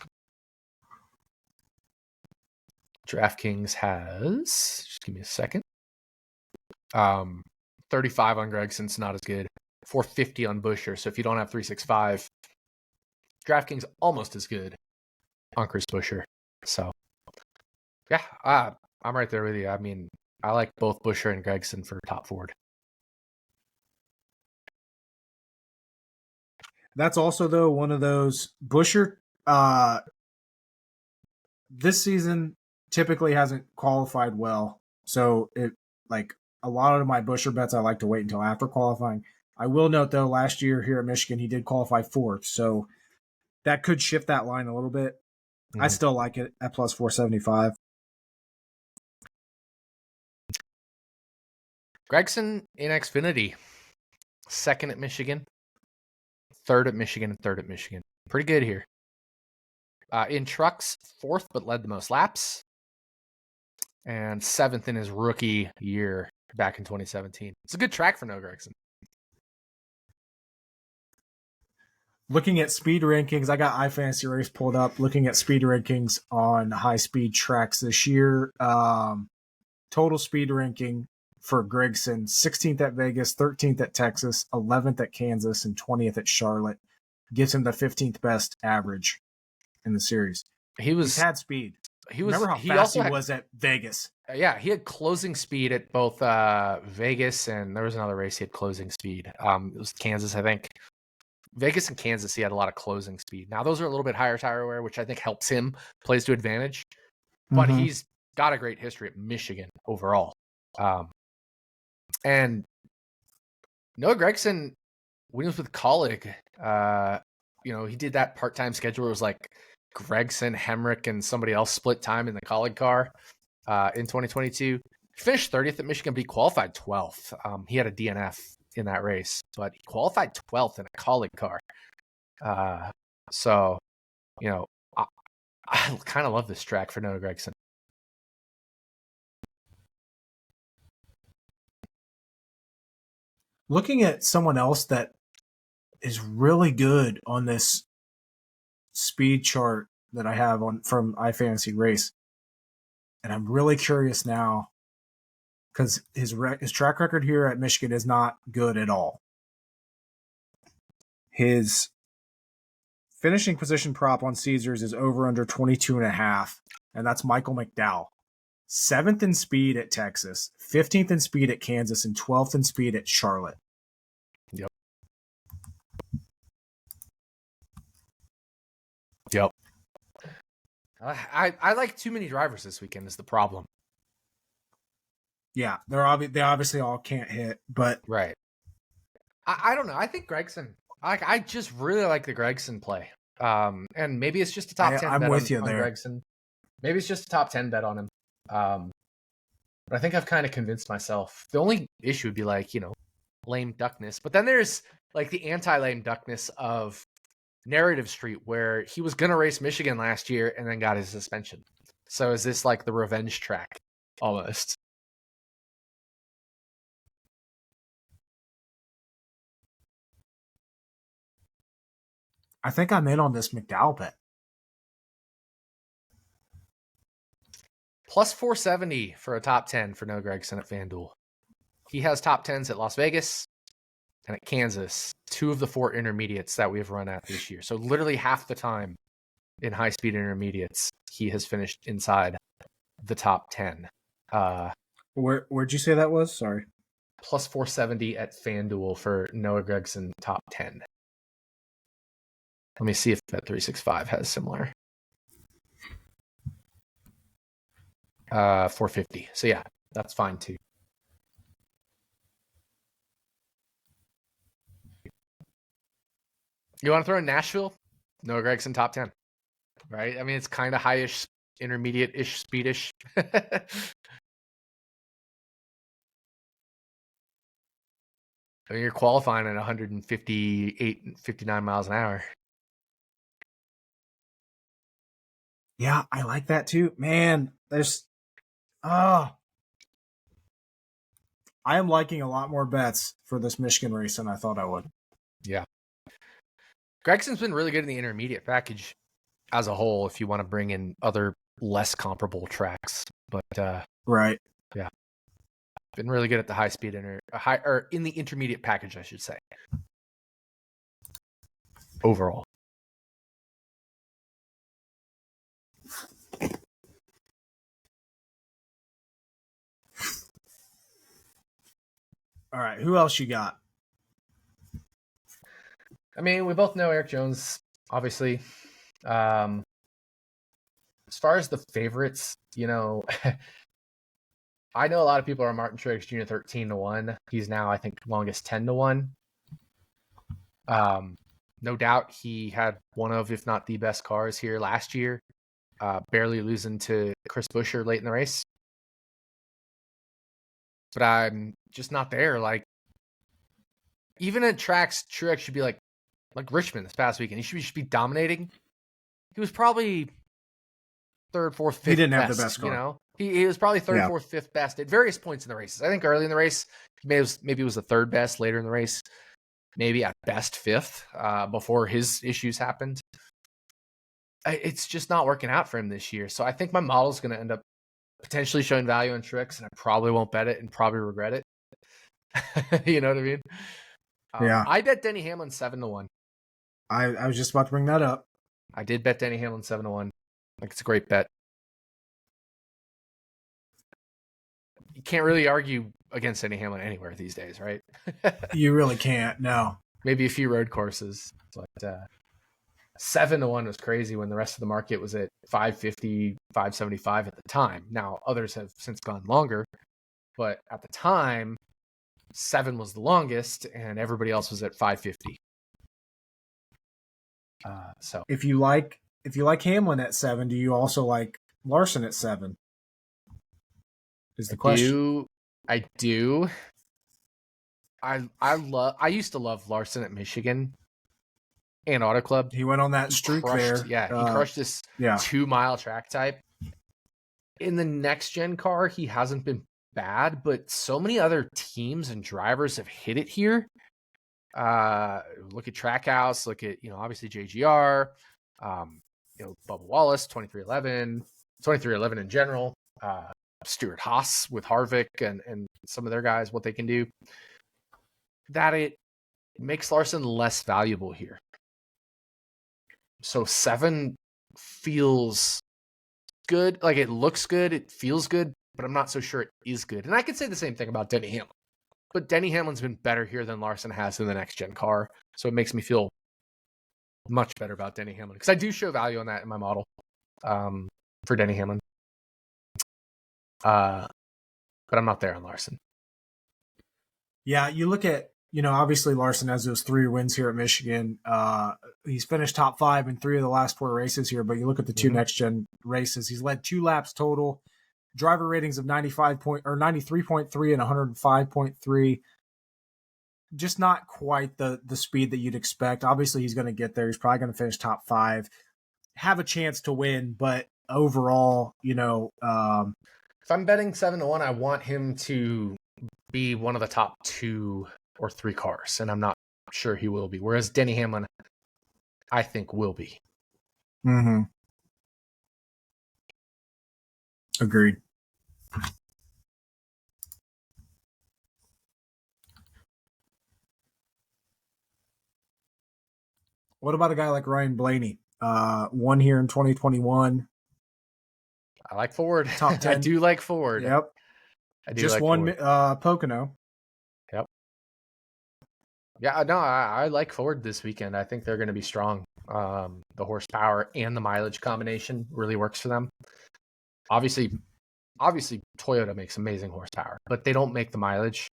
DraftKings has, just give me a second. 35 on Gregson's not as good. 450 on Buescher. So if you don't have 365, DraftKings almost as good on Chris Buescher. So yeah, I'm right there with you. I mean, I like both Buescher and Gregson for top Ford. That's also, though, one of those Buescher this season typically hasn't qualified well. So it like a lot of my Buescher bets I like to wait until after qualifying. I will note, though, last year here at Michigan, he did qualify fourth. So that could shift that line a little bit. I still like it at plus 475. Gregson in Xfinity, second at Michigan, third at Michigan, and third at Michigan. Pretty good here. In trucks, fourth, but led the most laps. And seventh in his rookie year back in 2017. It's a good track for Noah Gragson. Looking at speed rankings, I got iFantasy Race pulled up. Looking at speed rankings on high-speed tracks this year, total speed ranking for Gregson, 16th at Vegas, 13th at Texas, 11th at Kansas, and 20th at Charlotte. Gives him the 15th best average in the series. He's had speed. Remember how fast he was at Vegas? Yeah, he had closing speed at both Vegas, and there was another race he had closing speed. It was Kansas, I think. Vegas and Kansas, he had a lot of closing speed. Now, those are a little bit higher tire wear, which I think helps him, plays to advantage. But he's got a great history at Michigan overall. And Noah Gragson, when he was with Colleague, he did that part-time schedule. It was like Gregson, Hemrick, and somebody else split time in the Colleague car in 2022. He finished 30th at Michigan, but he qualified 12th. He had a DNF in that race, but he qualified 12th in a Colleague car. I kind of love this track for Noah Gragson. Looking at someone else that is really good on this speed chart that I have from iFantasy Race, and I'm really curious now because his track record here at Michigan is not good at all. His finishing position prop on Caesars is over under 22.5, and that's Michael McDowell. 7th in speed at Texas, 15th in speed at Kansas, and 12th in speed at Charlotte. Yep. I like too many drivers this weekend is the problem. Yeah, they obviously all can't hit, but right. I don't know. I think Gregson. I just really like the Gregson play. And maybe it's just a top 10 I'm bet with you on there. Gregson. Maybe it's just a top 10 bet on him. But I think I've kind of convinced myself. The only issue would be lame duckness. But then there's the anti-lame duckness of Narrative Street, where he was going to race Michigan last year and then got his suspension. So is this the revenge track almost? I think I'm in on this McDowell bet. Plus 470 for a top 10 for Noah Gragson at FanDuel. He has top 10s at Las Vegas and at Kansas, 2 of the 4 intermediates that we have run at this year. So literally half the time in high-speed intermediates, he has finished inside the top 10. Where'd you say that was? Sorry. Plus 470 at FanDuel for Noah Gragson top 10. Let me see if Bet365 has similar. 450. So yeah, that's fine too. You want to throw in Nashville? Noah Gragson top 10. Right? I mean, it's kind of high-ish, intermediate-ish, speedish. I mean, you're qualifying at 158, 59 miles an hour. Yeah, I like that too. Man, I am liking a lot more bets for this Michigan race than I thought I would. Yeah. Gregson's been really good in the intermediate package as a whole if you want to bring in other less comparable tracks. But right. yeah, been really good at the high speed or in the intermediate package, I should say. Overall. All right, who else you got? I mean, we both know Eric Jones, obviously. As far as the favorites, you know, I know a lot of people are Martin Truex Jr. 13-1. He's now, I think, longest 10-1. No doubt he had one of, if not the best cars here last year, barely losing to Chris Buescher late in the race. But I'm just not there. Like, even at tracks, Truex should be like Richmond this past weekend. He should be dominating. He was probably third, fourth, fifth. He didn't best, have the best car. You know, he was probably third, fourth, fifth best at various points in the races. I think early in the race, maybe it was the third best. Later in the race, maybe at best fifth before his issues happened. It's just not working out for him this year. So I think my model is going to end up potentially showing value in Truex, and I probably won't bet it and probably regret it. You know what I mean? Yeah. I bet Denny Hamlin 7-1. I was just about to bring that up. I did bet Denny Hamlin 7-1. Like, it's a great bet. You can't really argue against Denny Hamlin anywhere these days, right? You really can't. No. Maybe a few road courses, but 7-1 was crazy when the rest of the market was at 550, 575 at the time. Now others have since gone longer, but at the time, 7 was the longest, and everybody else was at 550. So if you like Hamlin at 7, do you also like Larson at 7? Is the question. I do. I used to love Larson at Michigan and Auto Club. He went on that streak there. Yeah, he crushed this 2-mile track type. In the next gen car, he hasn't been bad, but so many other teams and drivers have hit it here. Look at Trackhouse, look at, obviously JGR, Bubba Wallace, 2311 in general, Stuart Haas with Harvick and some of their guys, what they can do, that it makes Larson less valuable here. So 7 feels good. Like, it looks good. It feels good, but I'm not so sure it is good. And I could say the same thing about Denny Hamlin, but Denny Hamlin's been better here than Larson has in the next gen car. So it makes me feel much better about Denny Hamlin, because I do show value on that in my model for Denny Hamlin. But I'm not there on Larson. Yeah, you look at, obviously Larson has those 3 wins here at Michigan. He's finished top 5 in 3 of the last 4 races here, but you look at the 2 next gen races. He's led 2 laps total, driver ratings of 93.3 and 105.3. Just not quite the speed that you'd expect. Obviously, he's going to get there. He's probably going to finish top 5, have a chance to win, but overall, if I'm betting 7-1, I want him to be one of the top 2 or 3 cars, and I'm not sure he will be. Whereas Denny Hamlin, I think, will be. Mm-hmm. Agreed. What about a guy like Ryan Blaney? Won here in 2021. I like Ford. Top 10. I do like Ford. Yep. I do just like won Ford. Pocono. Yep. Yeah, no, I like Ford this weekend. I think they're going to be strong. The horsepower and the mileage combination really works for them. Obviously, Toyota makes amazing horsepower, but they don't make the mileage.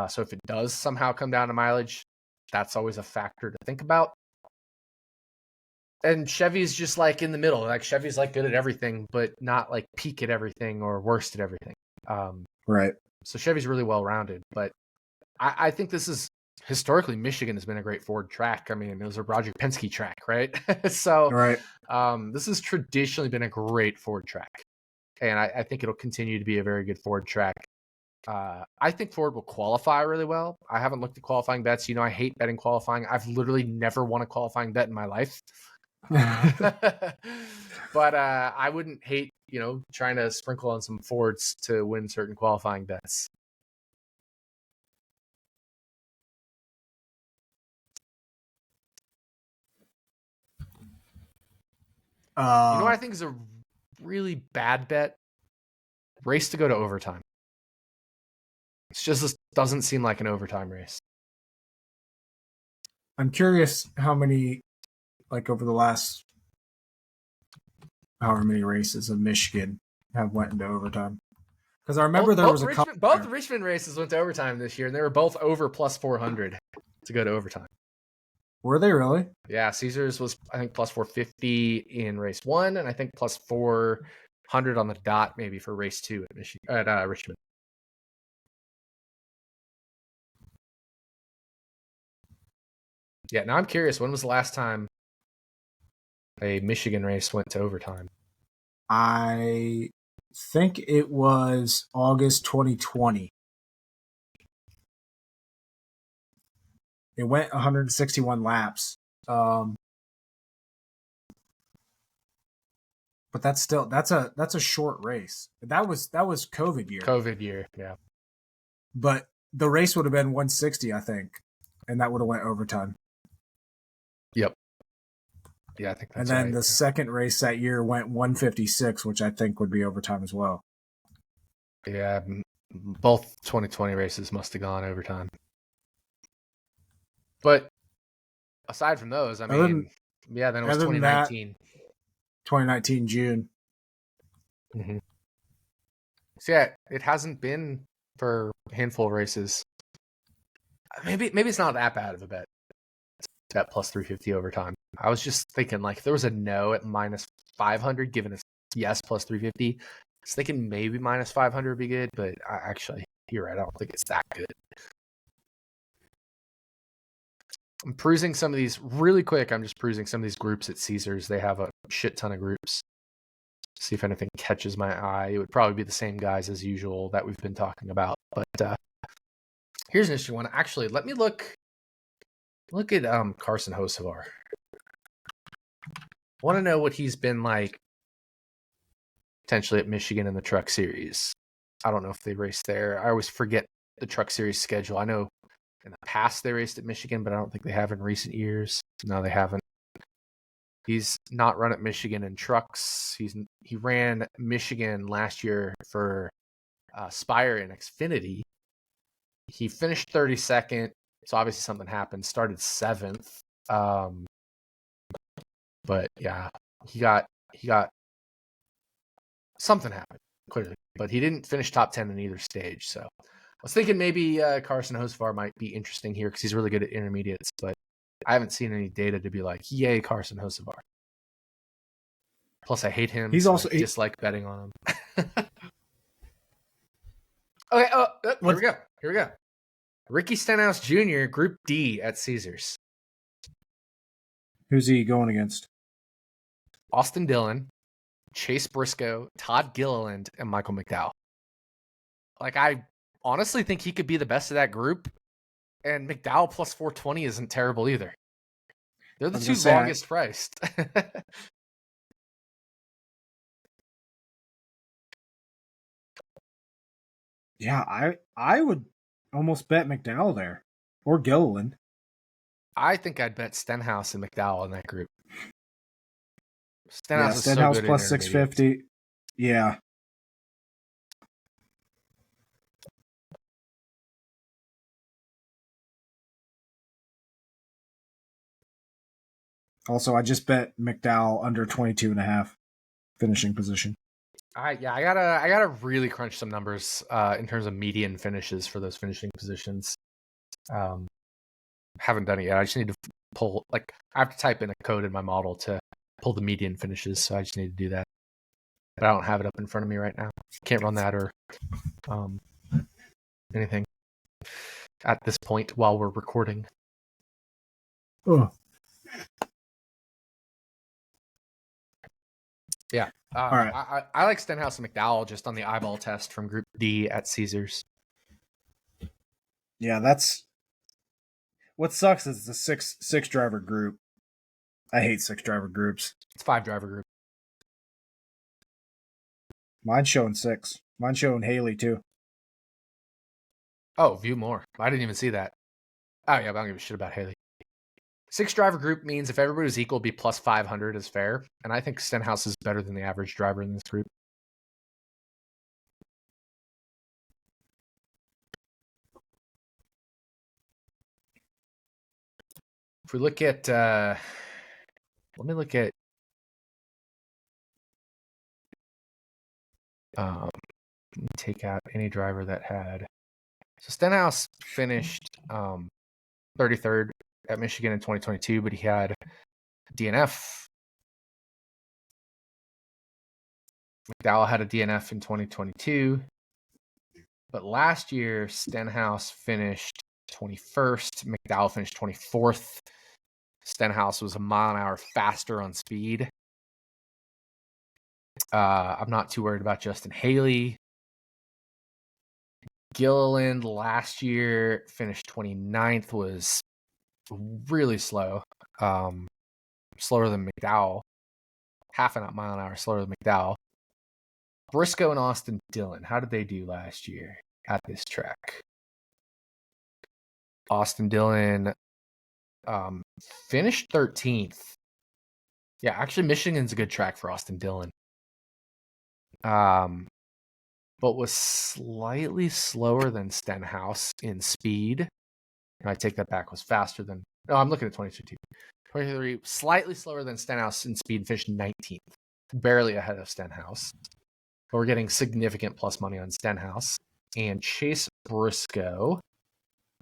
So if it does somehow come down to mileage, that's always a factor to think about. And Chevy's just like in the middle. Like, Chevy's like good at everything, but not like peak at everything or worst at everything. Right. So Chevy's really well rounded, but I think this is historically, Michigan has been a great Ford track. I mean, it was a Roger Penske track, right? So right. This has traditionally been a great Ford track, and I think it'll continue to be a very good Ford track. I think Ford will qualify really well. I haven't looked at qualifying bets. I hate betting qualifying. I've literally never won a qualifying bet in my life. But I wouldn't hate, trying to sprinkle on some Fords to win certain qualifying bets. You know what I think is a really bad bet? Race to go to overtime. This doesn't seem like an overtime race. I'm curious how many, like over the last however many races of Michigan have went into overtime. Because I remember both Richmond races went to overtime this year, and they were both over plus 400 to go to overtime. Were they really? Yeah, Caesars was, I think, plus 450 in race 1, and I think plus 400 on the dot maybe for race 2 at Richmond. Yeah, now I'm curious, when was the last time a Michigan race went to overtime? I think it was August 2020. It went 161 laps. But that's a short race. That was COVID year. COVID year, yeah. But the race would have been 160, I think, and that would have went overtime. Yep. Yeah, I think that's right. And then the second race that year went 156, which I think would be overtime as well. Yeah, both 2020 races must have gone overtime. But aside from those, I mean, then it was 2019. 2019 June. Mm-hmm. So yeah, it hasn't been for a handful of races. Maybe it's not that bad of a bet. Bet plus 350 overtime. I was just thinking, like, if there was a no at minus 500, given a yes plus 350, I was thinking maybe minus 500 would be good, but actually, you're right. I don't think it's that good. I'm perusing some of these really quick. I'm just perusing some of these groups at Caesars. They have a shit ton of groups. See if anything catches my eye. It would probably be the same guys as usual that we've been talking about. But here's an interesting one. Actually, let me look at Carson Hocevar. I want to know what he's been like potentially at Michigan in the Truck Series. I don't know if they raced there. I always forget the Truck Series schedule. I know in the past they raced at Michigan, but I don't think they have in recent years. No, they haven't. He's not run at Michigan in trucks. He ran Michigan last year for Spire and Xfinity. He finished 32nd. So obviously something happened. Started 7th. But yeah, he got something happened clearly, but he didn't finish top 10 in either stage. So I was thinking maybe Carson Hocevar might be interesting here because he's really good at intermediates, but I haven't seen any data to be like, yay, Carson Hocevar. Plus, I hate him. He's also dislike betting on him. Okay. Here we go. Ricky Stenhouse Jr., Group D at Caesars. Who's he going against? Austin Dillon, Chase Briscoe, Todd Gilliland, and Michael McDowell. Like, I honestly think he could be the best of that group, and McDowell plus 420 isn't terrible either. They're the two longest priced. Yeah, I would almost bet McDowell there. Or Gilliland. I think I'd bet Stenhouse and McDowell in that group. Stenhouse so plus 650. Yeah. Also, I just bet McDowell under 22.5 finishing position. I gotta really crunch some numbers in terms of median finishes for those finishing positions. Haven't done it yet. I just need to pull, I have to type in a code in my model to pull the median finishes, so I just need to do that. But I don't have it up in front of me right now. Can't run that or anything at this point while we're recording. Oh. Yeah. All right. I like Stenhouse and McDowell just on the eyeball test from Group D at Caesars. Yeah, that's what sucks is the six driver group. I hate 6-driver groups. It's 5-driver group. Mine's showing 6. Mine's showing Haley too. Oh, view more. I didn't even see that. Oh yeah, but I don't give a shit about Haley. 6-driver group means if everybody was equal, it'd be plus 500 is fair. And I think Stenhouse is better than the average driver in this group. If we look at, let me look at, let me take out any driver that had, so Stenhouse finished 33rd at Michigan in 2022, but he had DNF. McDowell had a DNF in 2022. But last year, Stenhouse finished 21st. McDowell finished 24th. Stenhouse was a mile an hour faster on speed. I'm not too worried about Justin Haley. Gilliland last year finished 29th, was really slow. Slower than McDowell. Half a mile an hour slower than McDowell. Briscoe and Austin Dillon, how did they do last year at this track? Austin Dillon finished 13th. Yeah, actually, Michigan's a good track for Austin Dillon. But was slightly slower than Stenhouse in speed. And I take that back, was faster than... No, I'm looking at 2022. 23, slightly slower than Stenhouse in speed, finished 19th. Barely ahead of Stenhouse. But we're getting significant plus money on Stenhouse. And Chase Briscoe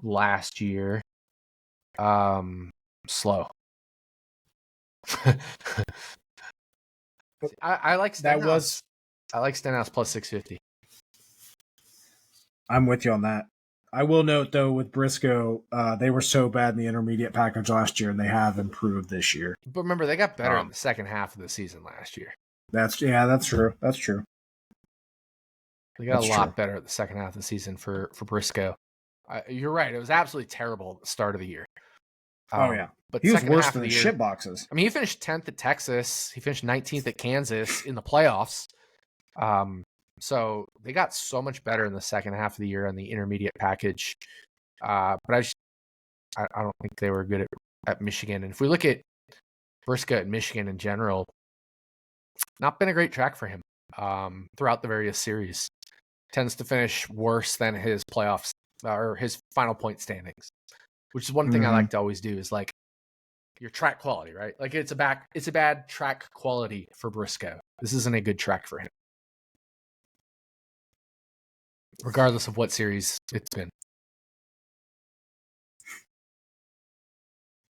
last year, slow. I like Stenhouse. I like Stenhouse plus 650. I'm with you on that. I will note, though, with Briscoe, they were so bad in the intermediate package last year, and they have improved this year. But remember, they got better in the second half of the season last year. That's true. That's true. They got a lot better at the second half of the season for Briscoe. You're right. It was absolutely terrible at the start of the year. Oh, yeah. But he was worse than the shit boxes. I mean, he finished 10th at Texas. He finished 19th at Kansas in the playoffs. So they got so much better in the second half of the year on the intermediate package. But I don't think they were good at Michigan. And if we look at Briscoe at Michigan in general, not been a great track for him throughout the various series. Tends to finish worse than his playoffs or his final point standings, which is one thing I like to always do is like your track quality, right? Like it's a bad track quality for Briscoe. This isn't a good track for him, regardless of what series it's been.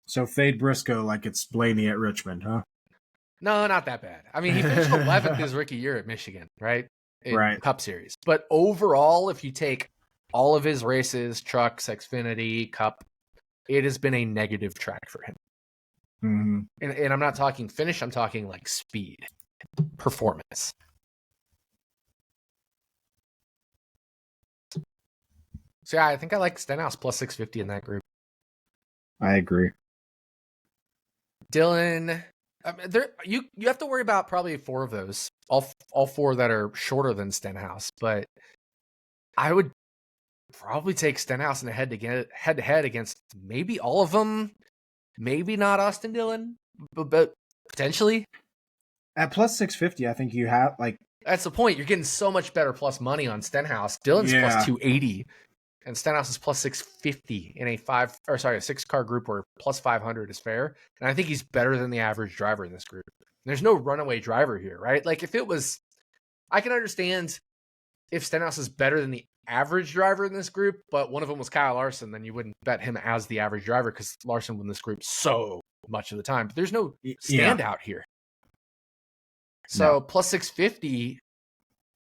So fade Briscoe like it's Blaney at Richmond, huh? No, not that bad. I mean, he finished 11th his rookie year at Michigan, right? Right. Cup Series. But overall, if you take all of his races, trucks, Xfinity, Cup, it has been a negative track for him. Mm-hmm. And I'm not talking finish, I'm talking like speed, performance. So yeah, I think I like Stenhouse plus 650 in that group. I agree. Dillon, you have to worry about probably 4 of those, all 4 that are shorter than Stenhouse. But I would probably take Stenhouse in a head-to-head against maybe all of them, maybe not Austin Dillon, but potentially. At plus 650, I think you have like... That's the point. You're getting so much better plus money on Stenhouse. Dillon's plus 280. And Stenhouse is plus 650 in a 6-car group where plus 500 is fair. And I think he's better than the average driver in this group. There's no runaway driver here, right? Like if it was, I can understand if Stenhouse is better than the average driver in this group, but one of them was Kyle Larson, then you wouldn't bet him as the average driver because Larson won this group so much of the time. But there's no standout here. So plus 650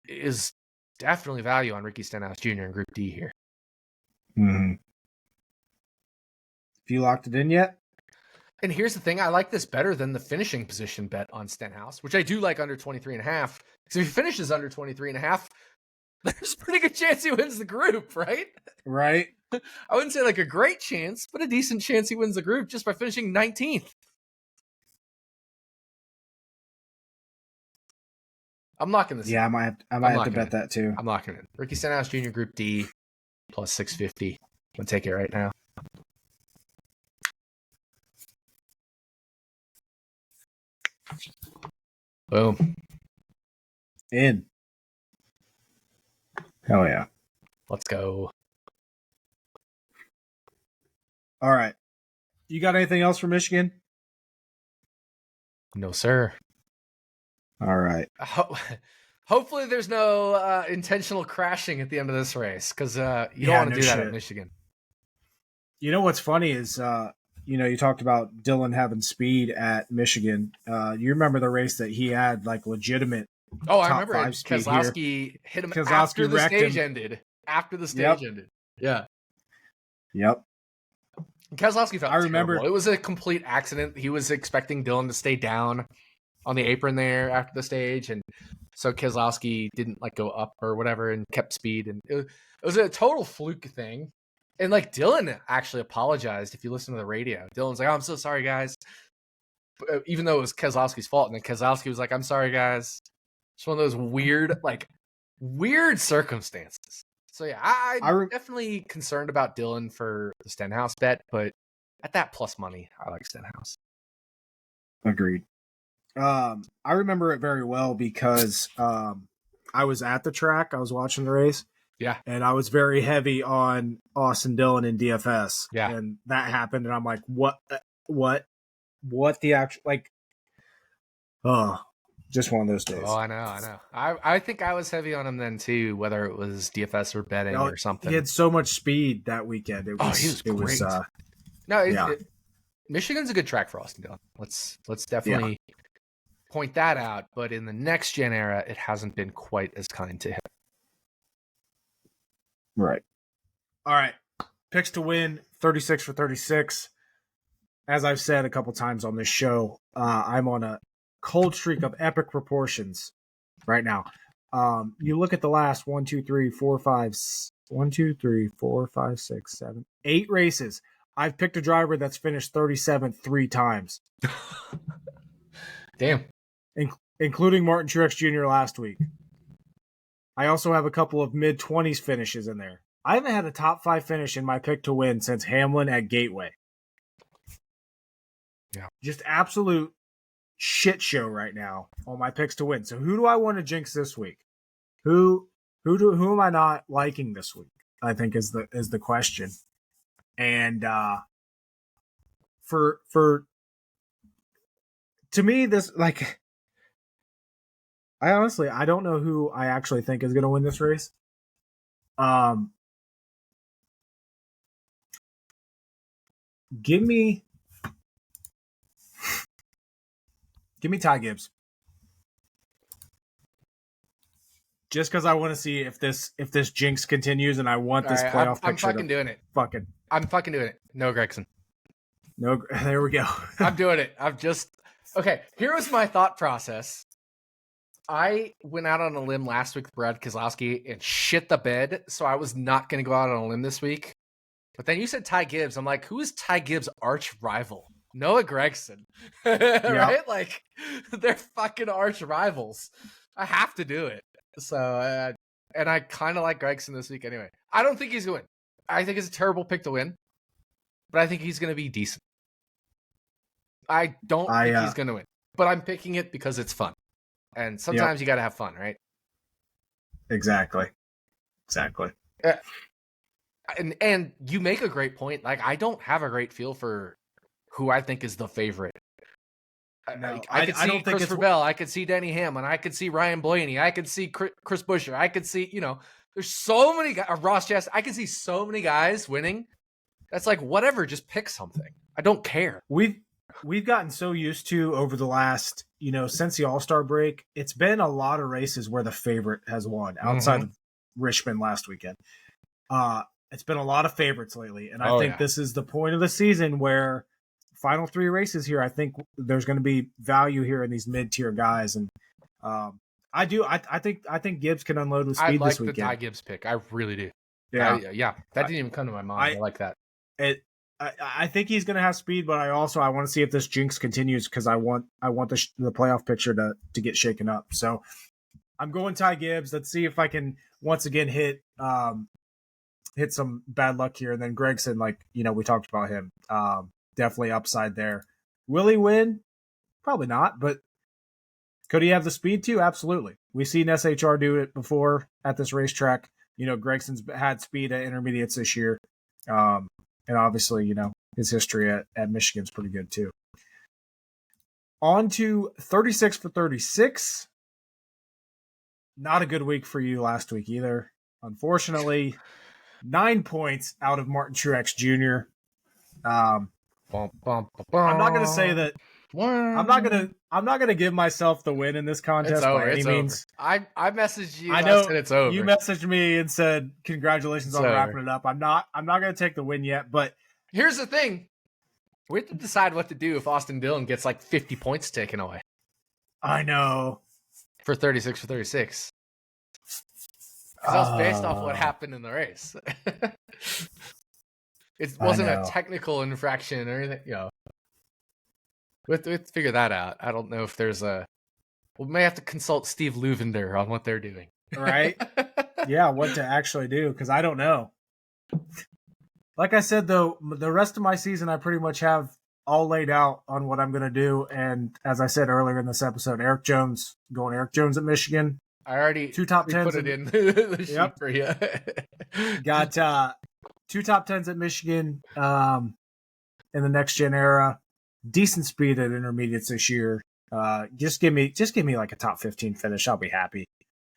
is definitely value on Ricky Stenhouse Jr. in Group D here. Mm-hmm. Have you locked it in yet? And here's the thing. I like this better than the finishing position bet on Stenhouse, which I do like under 23.5. Because if he finishes under 23.5, there's a pretty good chance he wins the group, right? Right. I wouldn't say like a great chance, but a decent chance he wins the group just by finishing 19th. I'm locking this. Yeah, in. I might have to bet that too. I'm locking it. Ricky Stenhouse Jr. Group D plus 650. I'm gonna take it right now. Boom. In. Hell yeah. Let's go. All right. You got anything else for Michigan? No, sir. All right. Hopefully there's no intentional crashing at the end of this race, because you don't want to do that at Michigan. You know what's funny is, you talked about Dillon having speed at Michigan. You remember the race that he had like legitimate I remember it. Keselowski hit him after the stage ended. After the stage ended. Yeah. Yep. Keselowski felt terrible. It was a complete accident. He was expecting Dillon to stay down on the apron there after the stage, and so Keselowski didn't go up or whatever and kept speed, and it was a total fluke thing. And Dillon actually apologized. If you listen to the radio, Dillon's like, "Oh, I'm so sorry, guys," even though it was Keselowski's fault. And then Keselowski was like, "I'm sorry, guys." It's one of those weird circumstances. So yeah, I'm definitely concerned about Dillon for the Stenhouse bet, but at that plus money, I like Stenhouse. Agreed. I remember it very well because I was at the track. I was watching the race. Yeah. And I was very heavy on Austin Dillon in DFS. Yeah. And that happened, and I'm like, what the actual, just one of those days. Oh, I know. I think I was heavy on him then too, whether it was DFS or betting or something. He had so much speed that weekend. He was great. Michigan's a good track for Austin Dillon. Let's definitely point that out. But in the next gen era, it hasn't been quite as kind to him. Right. All right. Picks to win, 36 for 36. As I've said a couple times on this show, I'm on a cold streak of epic proportions right now. You look at the last 8 races. I've picked a driver that's finished 37th 3 times. Damn. Including Martin Truex Jr. last week. I also have a couple of mid-20s finishes in there. I haven't had a top 5 finish in my pick to win since Hamlin at Gateway. Yeah. Just absolute shit show right now on my picks to win. So who do I want to jinx this week? Who am I not liking this week? I think is the question. And for to me, this I don't know who I actually think is going to win this race. Give me Ty Gibbs. Just because I want to see if this jinx continues, and I want this playoff picture. I'm fucking doing it. I'm fucking doing it. No Gregson. No, there we go. I'm doing it. Okay. Here was my thought process. I went out on a limb last week with Brad Keselowski and shit the bed, so I was not going to go out on a limb this week. But then you said Ty Gibbs. I'm like, who is Ty Gibbs' arch rival? Noah Gragson. Right? They're fucking arch rivals. I have to do it. So, and I kind of like Gregson this week anyway. I don't think he's going to win. I think it's a terrible pick to win, but I think he's going to be decent. I don't think he's going to win, but I'm picking it because it's fun. And sometimes you got to have fun, right? Exactly. And you make a great point. I don't have a great feel for who I think is the favorite. No, I could see Christopher Bell. I could see Denny Hamlin. I could see Ryan Blaney. I could see Chris Buescher. I could see, there's so many guys. Ross Chastain. I could see so many guys winning. That's whatever. Just pick something. I don't care. We've gotten so used to over the last, since the All-Star break, it's been a lot of races where the favorite has won outside of Richmond last weekend. It's been a lot of favorites lately. And I think this is the point of the season where final 3 races here, I think there's going to be value here in these mid-tier guys. And I think Gibbs can unload with speed this weekend. I like the Ty Gibbs pick. I really do. Yeah. That didn't even come to my mind. I like that. I think he's going to have speed, but I want to see if this jinx continues because I want the playoff picture to get shaken up. So I'm going Ty Gibbs. Let's see if I can once again hit some bad luck here. And then Gregson, we talked about him. Definitely upside there. Will he win? Probably not, but could he have the speed to? Absolutely. We've seen SHR do it before at this racetrack. Gregson's had speed at intermediates this year. And obviously, his history at Michigan's pretty good too. On to 36 for 36. Not a good week for you last week either. Unfortunately, 9 points out of Martin Truex Jr. I'm not going to say that. I'm not gonna give myself the win in this contest by any means. I messaged you. I know said it's over. You messaged me and said congratulations on wrapping it up. I'm not gonna take the win yet, but here's the thing: we have to decide what to do if Austin Dillon gets 50 points taken away. I know for 36 for 36. Because that's based off what happened in the race. It wasn't a technical infraction or anything. We have to figure that out. I don't know if there's we may have to consult Steve Luvender on what they're doing. Right? Yeah, what to actually do, because I don't know. Like I said, though, the rest of my season, I pretty much have all laid out on what I'm going to do. And as I said earlier in this episode, Eric Jones at Michigan. I already 2 top 10s put it in the sheet for you. Got 2 top 10s at Michigan in the next gen era. Decent speed at intermediates this year. Just give me like a top 15 finish. I'll be happy.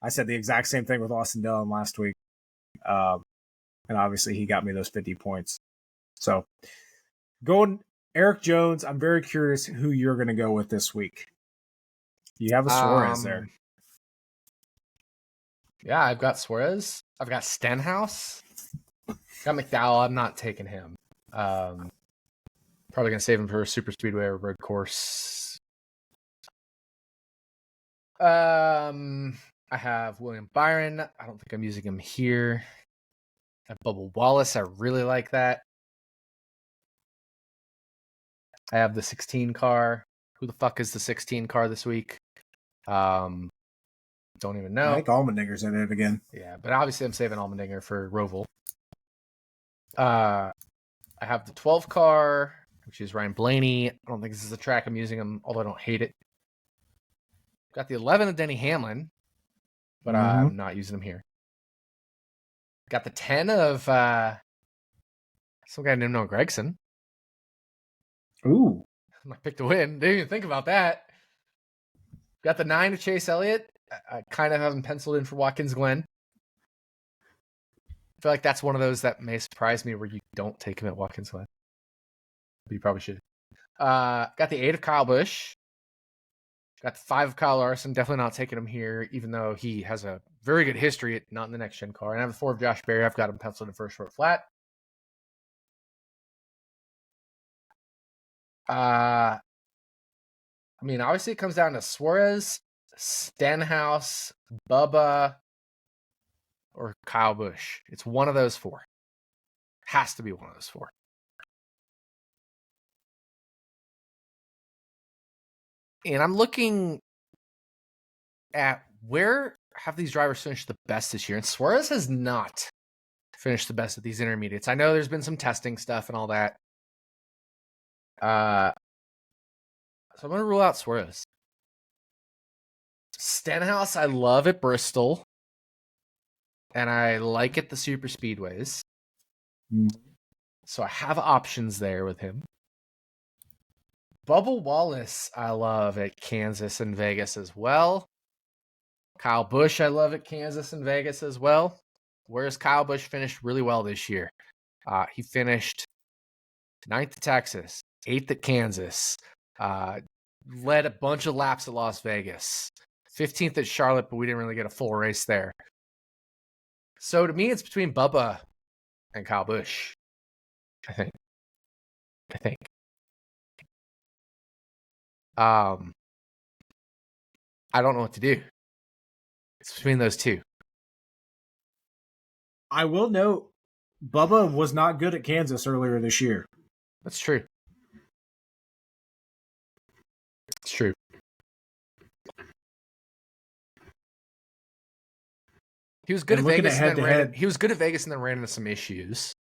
I said the exact same thing with Austin Dillon last week. And obviously he got me those 50 points. So going Eric Jones, I'm very curious who you're going to go with this week. You have a Suarez there. Yeah, I've got Suarez. I've got Stenhouse. Got McDowell. I'm not taking him. Probably going to save him for a super speedway or road course. I have William Byron. I don't think I'm using him here. I have Bubba Wallace. I really like that. I have the 16 car. Who the fuck is the 16 car this week? Don't even know. I think Allmendinger's in it again. Yeah, but obviously I'm saving Allmendinger for Roval. I have the 12 car, which is Ryan Blaney. I don't think this is the track I'm using him, although I don't hate it. Got the 11 of Denny Hamlin, but I'm not using him here. Got the 10 of some guy named Noah Gregson. Ooh. I picked a win. Didn't even think about that. Got the 9 of Chase Elliott. I kind of have him penciled in for Watkins Glen. I feel like that's one of those that may surprise me where you don't take him at Watkins Glen. But you probably should. Got the 8 of Kyle Busch. Got the 5 of Kyle Larson. Definitely not taking him here, even though he has a very good history, not in the next gen car. And I have the 4 of Josh Berry. I've got him penciled in for a short flat. Obviously it comes down to Suarez, Stenhouse, Bubba, or Kyle Busch. It's one of those 4. Has to be one of those 4. And I'm looking at where have these drivers finished the best this year. And Suarez has not finished the best at these intermediates. I know there's been some testing stuff and all that. So I'm going to rule out Suarez. Stenhouse, I love at Bristol. And I like at the super speedways. So I have options there with him. Bubba Wallace, I love at Kansas and Vegas as well. Kyle Busch, I love at Kansas and Vegas as well. Whereas Kyle Busch finished really well this year. He finished 9th at Texas, 8th at Kansas, led a bunch of laps at Las Vegas, 15th at Charlotte, but we didn't really get a full race there. So to me, it's between Bubba and Kyle Busch, I think. I don't know what to do. It's between those 2. I will note, Bubba was not good at Kansas earlier this year. That's true. It's true. He was good at looking Vegas, at and then head-to-head- he was good at Vegas, and then ran into some issues.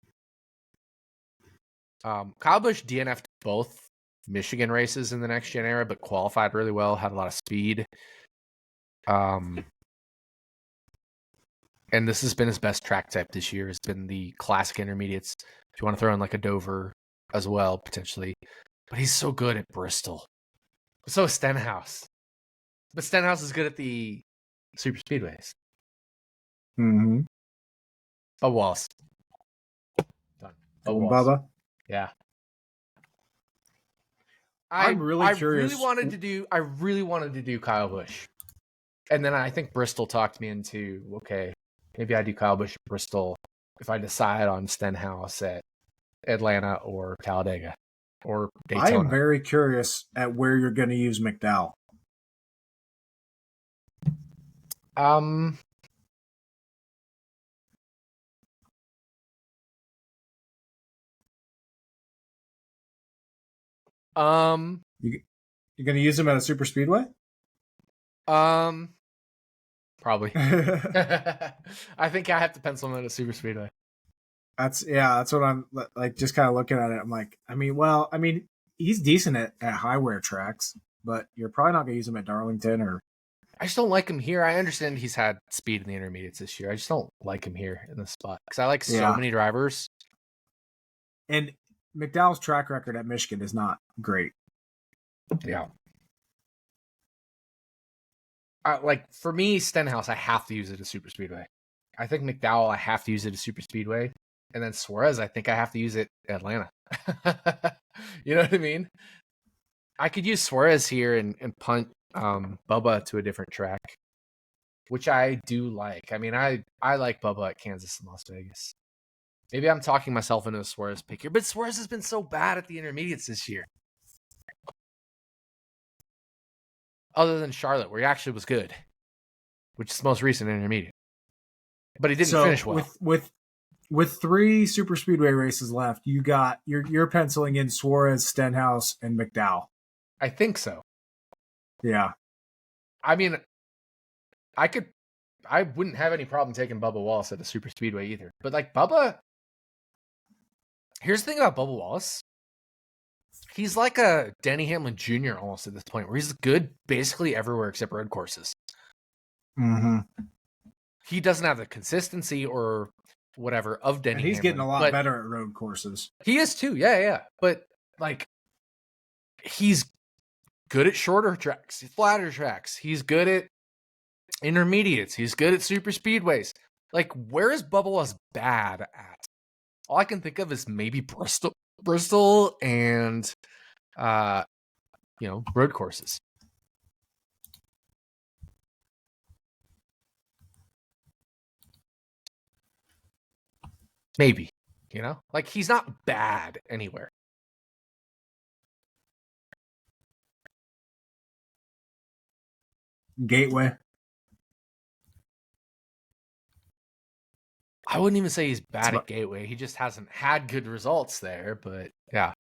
Kyle Busch DNF'd both Michigan races in the next gen era, but qualified really well, had a lot of speed. And this has been his best track type this year. Has been the classic intermediates. If you want to throw in like a Dover as well, potentially. But he's so good at Bristol. So is Stenhouse. But Stenhouse is good at the super speedways. Mm-hmm. Oh, Wallace. Done. Oh, Wallace. Bubba. Yeah. I'm really curious. I really wanted to do Kyle Busch. And then I think Bristol talked me into, okay, maybe I do Kyle Busch at Bristol if I decide on Stenhouse at Atlanta or Talladega or Daytona. I am very curious at where you're going to use McDowell. You're going to use him at a super speedway? Probably. I think I have to pencil him at a super speedway. That's what I'm like, just kind of looking at it. I'm like, he's decent at high wear tracks, but you're probably not going to use him at Darlington or. I just don't like him here. I understand he's had speed in the intermediates this year. I just don't like him here in this spot because I like so many drivers. And McDowell's track record at Michigan is not great. Yeah. Like for me, Stenhouse, I have to use it as super speedway. I think McDowell, I have to use it as super speedway. And then Suarez, I think I have to use it at Atlanta. You know what I mean? I could use Suarez here and punt Bubba to a different track, which I do like. I mean, I like Bubba at Kansas and Las Vegas. Maybe I'm talking myself into a Suarez pick here, but Suarez has been so bad at the intermediates this year. Other than Charlotte, where he actually was good, which is the most recent intermediate. But he didn't finish well. With 3 super speedway races left, you're penciling in Suarez, Stenhouse, and McDowell. I think so. Yeah. I mean, I wouldn't have any problem taking Bubba Wallace at a super speedway either. But like Bubba, here's the thing about Bubba Wallace. He's like a Denny Hamlin Jr. almost at this point, where he's good basically everywhere except road courses. Mm-hmm. He doesn't have the consistency or whatever of Denny Hamlin. He's getting a lot better at road courses. He is too, yeah. But like, he's good at shorter tracks, flatter tracks. He's good at intermediates. He's good at super speedways. Like, where is Bubba Wallace bad at? All I can think of is maybe Bristol and road courses. Maybe, like he's not bad anywhere. Gateway. I wouldn't even say he's bad at Gateway. He just hasn't had good results there, but yeah.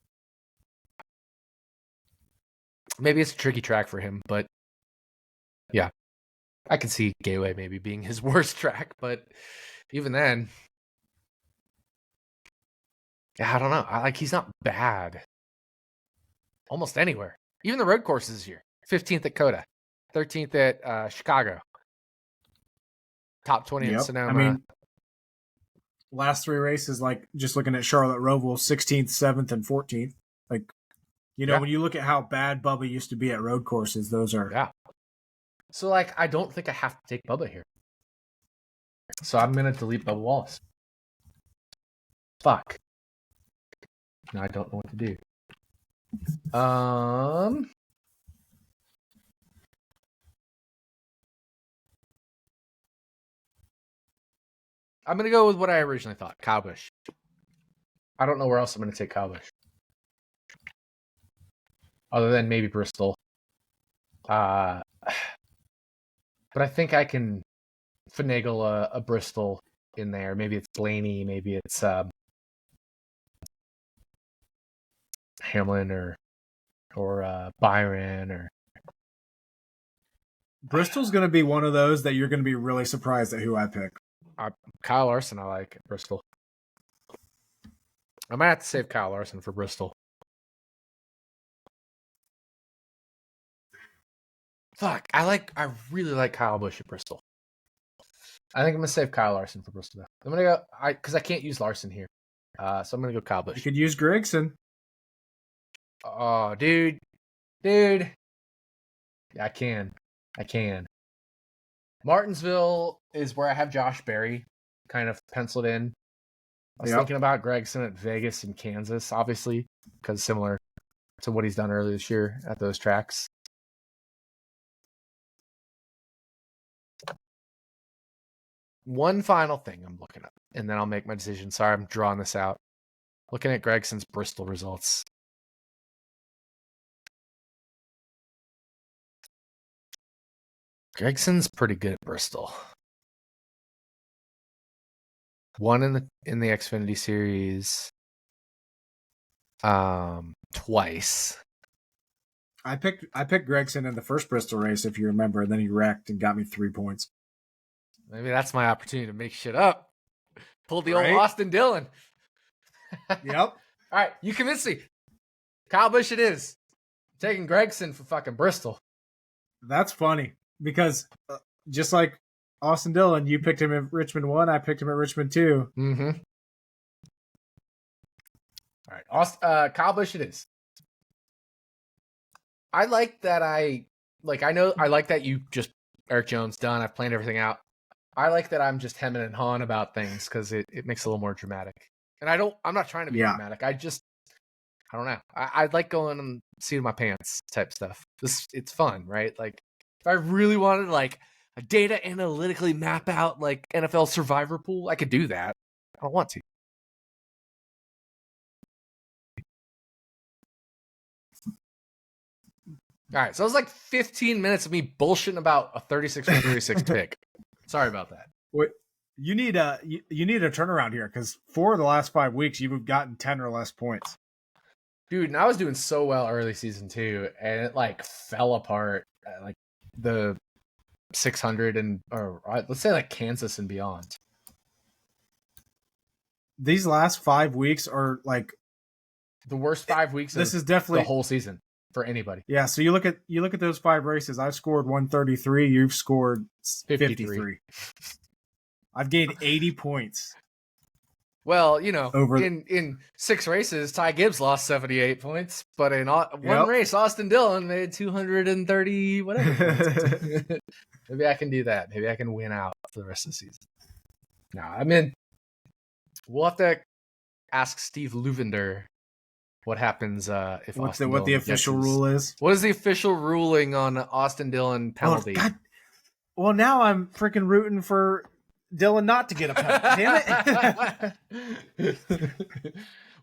Maybe it's a tricky track for him, but yeah. I can see Gateway maybe being his worst track, but even then, yeah, I don't know. He's not bad. Almost anywhere. Even the road courses here. 15th at Coda. 13th at Chicago. Top 20 in Sonoma. I mean, last 3 races, like just looking at Charlotte Roval, 16th, 7th, and 14th. Like, when you look at how bad Bubba used to be at road courses, those are... Yeah. So, like, I don't think I have to take Bubba here. So I'm going to delete Bubba Wallace. Fuck. Now I don't know what to do. I'm going to go with what I originally thought, Kyle Busch. I don't know where else I'm going to take Kyle Busch. Other than maybe Bristol. But I think I can finagle a Bristol in there. Maybe it's Blaney, maybe it's Hamlin or Byron or... Bristol's going to be one of those that you're going to be really surprised at who I pick. Kyle Larson, I like at Bristol. I might have to save Kyle Larson for Bristol. Fuck, I really like Kyle Busch at Bristol. I think I'm gonna save Kyle Larson for Bristol. I'm gonna go because I can't use Larson here, so I'm gonna go Kyle Busch. You could use Grigson. Oh, dude. Yeah, I can. Martinsville is where I have Josh Berry kind of penciled in. I was thinking about Gregson at Vegas and Kansas, obviously, because similar to what he's done earlier this year at those tracks. One final thing I'm looking up, and then I'll make my decision. Sorry, I'm drawing this out. Looking at Gregson's Bristol results. Gregson's pretty good at Bristol. Won in the Xfinity Series. Twice. I picked Grigson in the first Bristol race, if you remember, and then he wrecked and got me 3 points. Maybe that's my opportunity to make shit up. Pull the old Austin Dillon. Yep. All right, you convinced me. Kyle Busch it is. I'm taking Gregson for fucking Bristol. That's funny because just like Austin Dillon, you picked him at Richmond 1, I picked him at Richmond 2. Mm-hmm. All right, Kyle Busch it is. I like that I like that you just Eric Jones done. I've planned everything out. I like that I'm just hemming and hawing about things because it makes it a little more dramatic. And I'm not trying to be dramatic. I don't know. I like going and seeing my pants type stuff. It's fun, right? Like if I really wanted like a data analytically map out like NFL survivor pool, I could do that. I don't want to. All right, so it was like 15 minutes of me bullshitting about a 36-36 pick. Sorry about that. What you need a turnaround here because 4 of the last 5 weeks you've gotten 10 or less points. Dude, and I was doing so well early season too, and it like fell apart at, like the 600 or let's say like Kansas and beyond. These last 5 weeks are like the worst 5 weeks. This is definitely the whole season for anybody. Yeah, so you look at those 5 races. I've scored 133. You've scored 53. I've gained 80 points. Well, you know, in 6 races, Ty Gibbs lost 78 points, but in one race, Austin Dillon made 230 whatever points. Maybe I can do that. Maybe I can win out for the rest of the season. No, I mean, we'll have to ask Steve Luvender what happens if what the official rule is. What is the official ruling on Austin Dillon penalty? Well, now I'm freaking rooting for Dillon not to get a penalty. Damn it.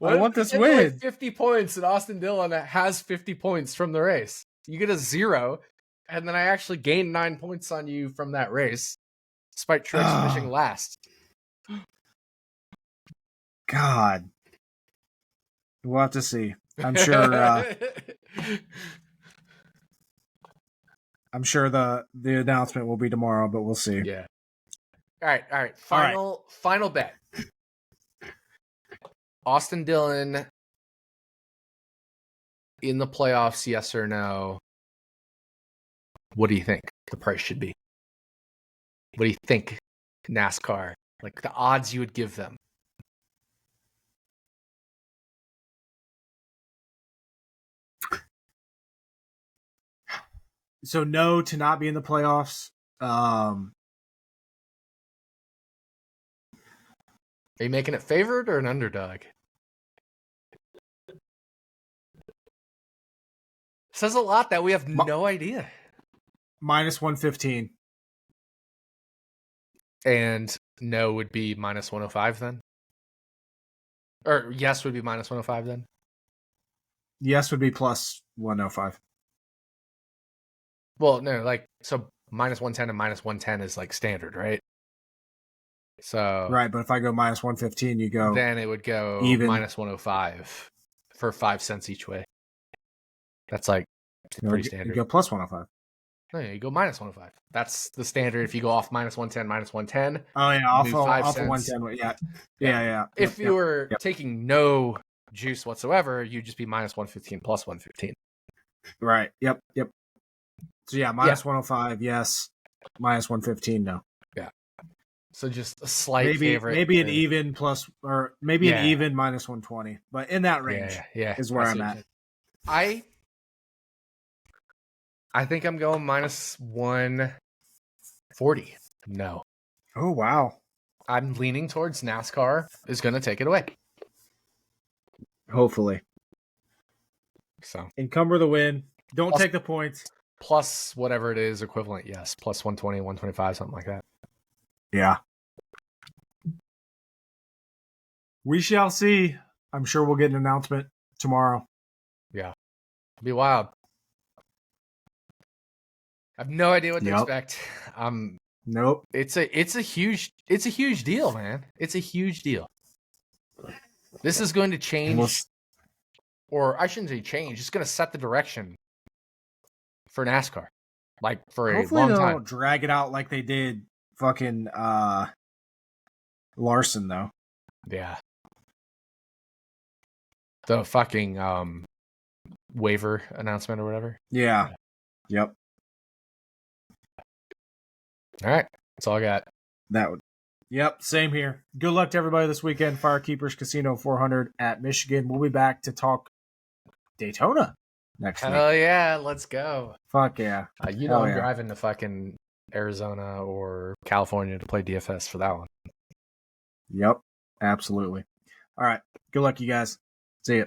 I want this win. 50 points and Austin Dillon has 50 points from the race. You get a 0, and then I actually gained 9 points on you from that race, despite Truex finishing last. God. We'll have to see. I'm sure I'm sure the announcement will be tomorrow, but we'll see. Yeah. All right. Final bet. Austin Dillon in the playoffs, yes or no? What do you think the price should be? What do you think NASCAR, like the odds you would give them? So no to not be in the playoffs. Are you making it favored or an underdog? Says a lot that we have no idea. Minus 115. And no would be minus 105 then? Or yes would be minus 105 then? Yes would be plus 105. Well, no, like, so minus 110 and minus 110 is like standard, right? So right, but if I go minus 115, you go. Then it would go even minus 105 for 5 cents each way. That's like pretty standard. You go plus 105. No, you go minus 105. That's the standard. If you go off minus 110, minus 110. Oh yeah, off of 110. Yeah. If you were taking no juice whatsoever, you'd just be minus 115 plus 115. Right. Yep. So yeah, minus 105, yes. Minus 115, no. Yeah. So just a slight favorite. Maybe an even plus, or maybe an even minus 120. But in that range is where I'm at. I think I'm going minus 140. No. Oh, wow. I'm leaning towards NASCAR is going to take it away. Hopefully. So encumber the win. Don't take the points. Plus whatever it is equivalent, yes. Plus 120, 125, something like that. Yeah. We shall see. I'm sure we'll get an announcement tomorrow. Yeah. It'll be wild. I have no idea what to expect. Nope. It's a huge deal, man. It's a huge deal. This is going to change, or I shouldn't say change. It's going to set the direction for NASCAR, like for a long time. Hopefully they don't drag it out like they did fucking Larson, though. Yeah. The fucking waiver announcement or whatever. Yeah. Yep. All right. That's all I got. Yep, same here. Good luck to everybody this weekend. FireKeepers Casino 400 at Michigan. We'll be back to talk Daytona next week. Hell yeah, let's go. Fuck yeah. I'm driving to fucking Arizona or California to play DFS for that one. Yep, absolutely. All right. Good luck, you guys. See ya.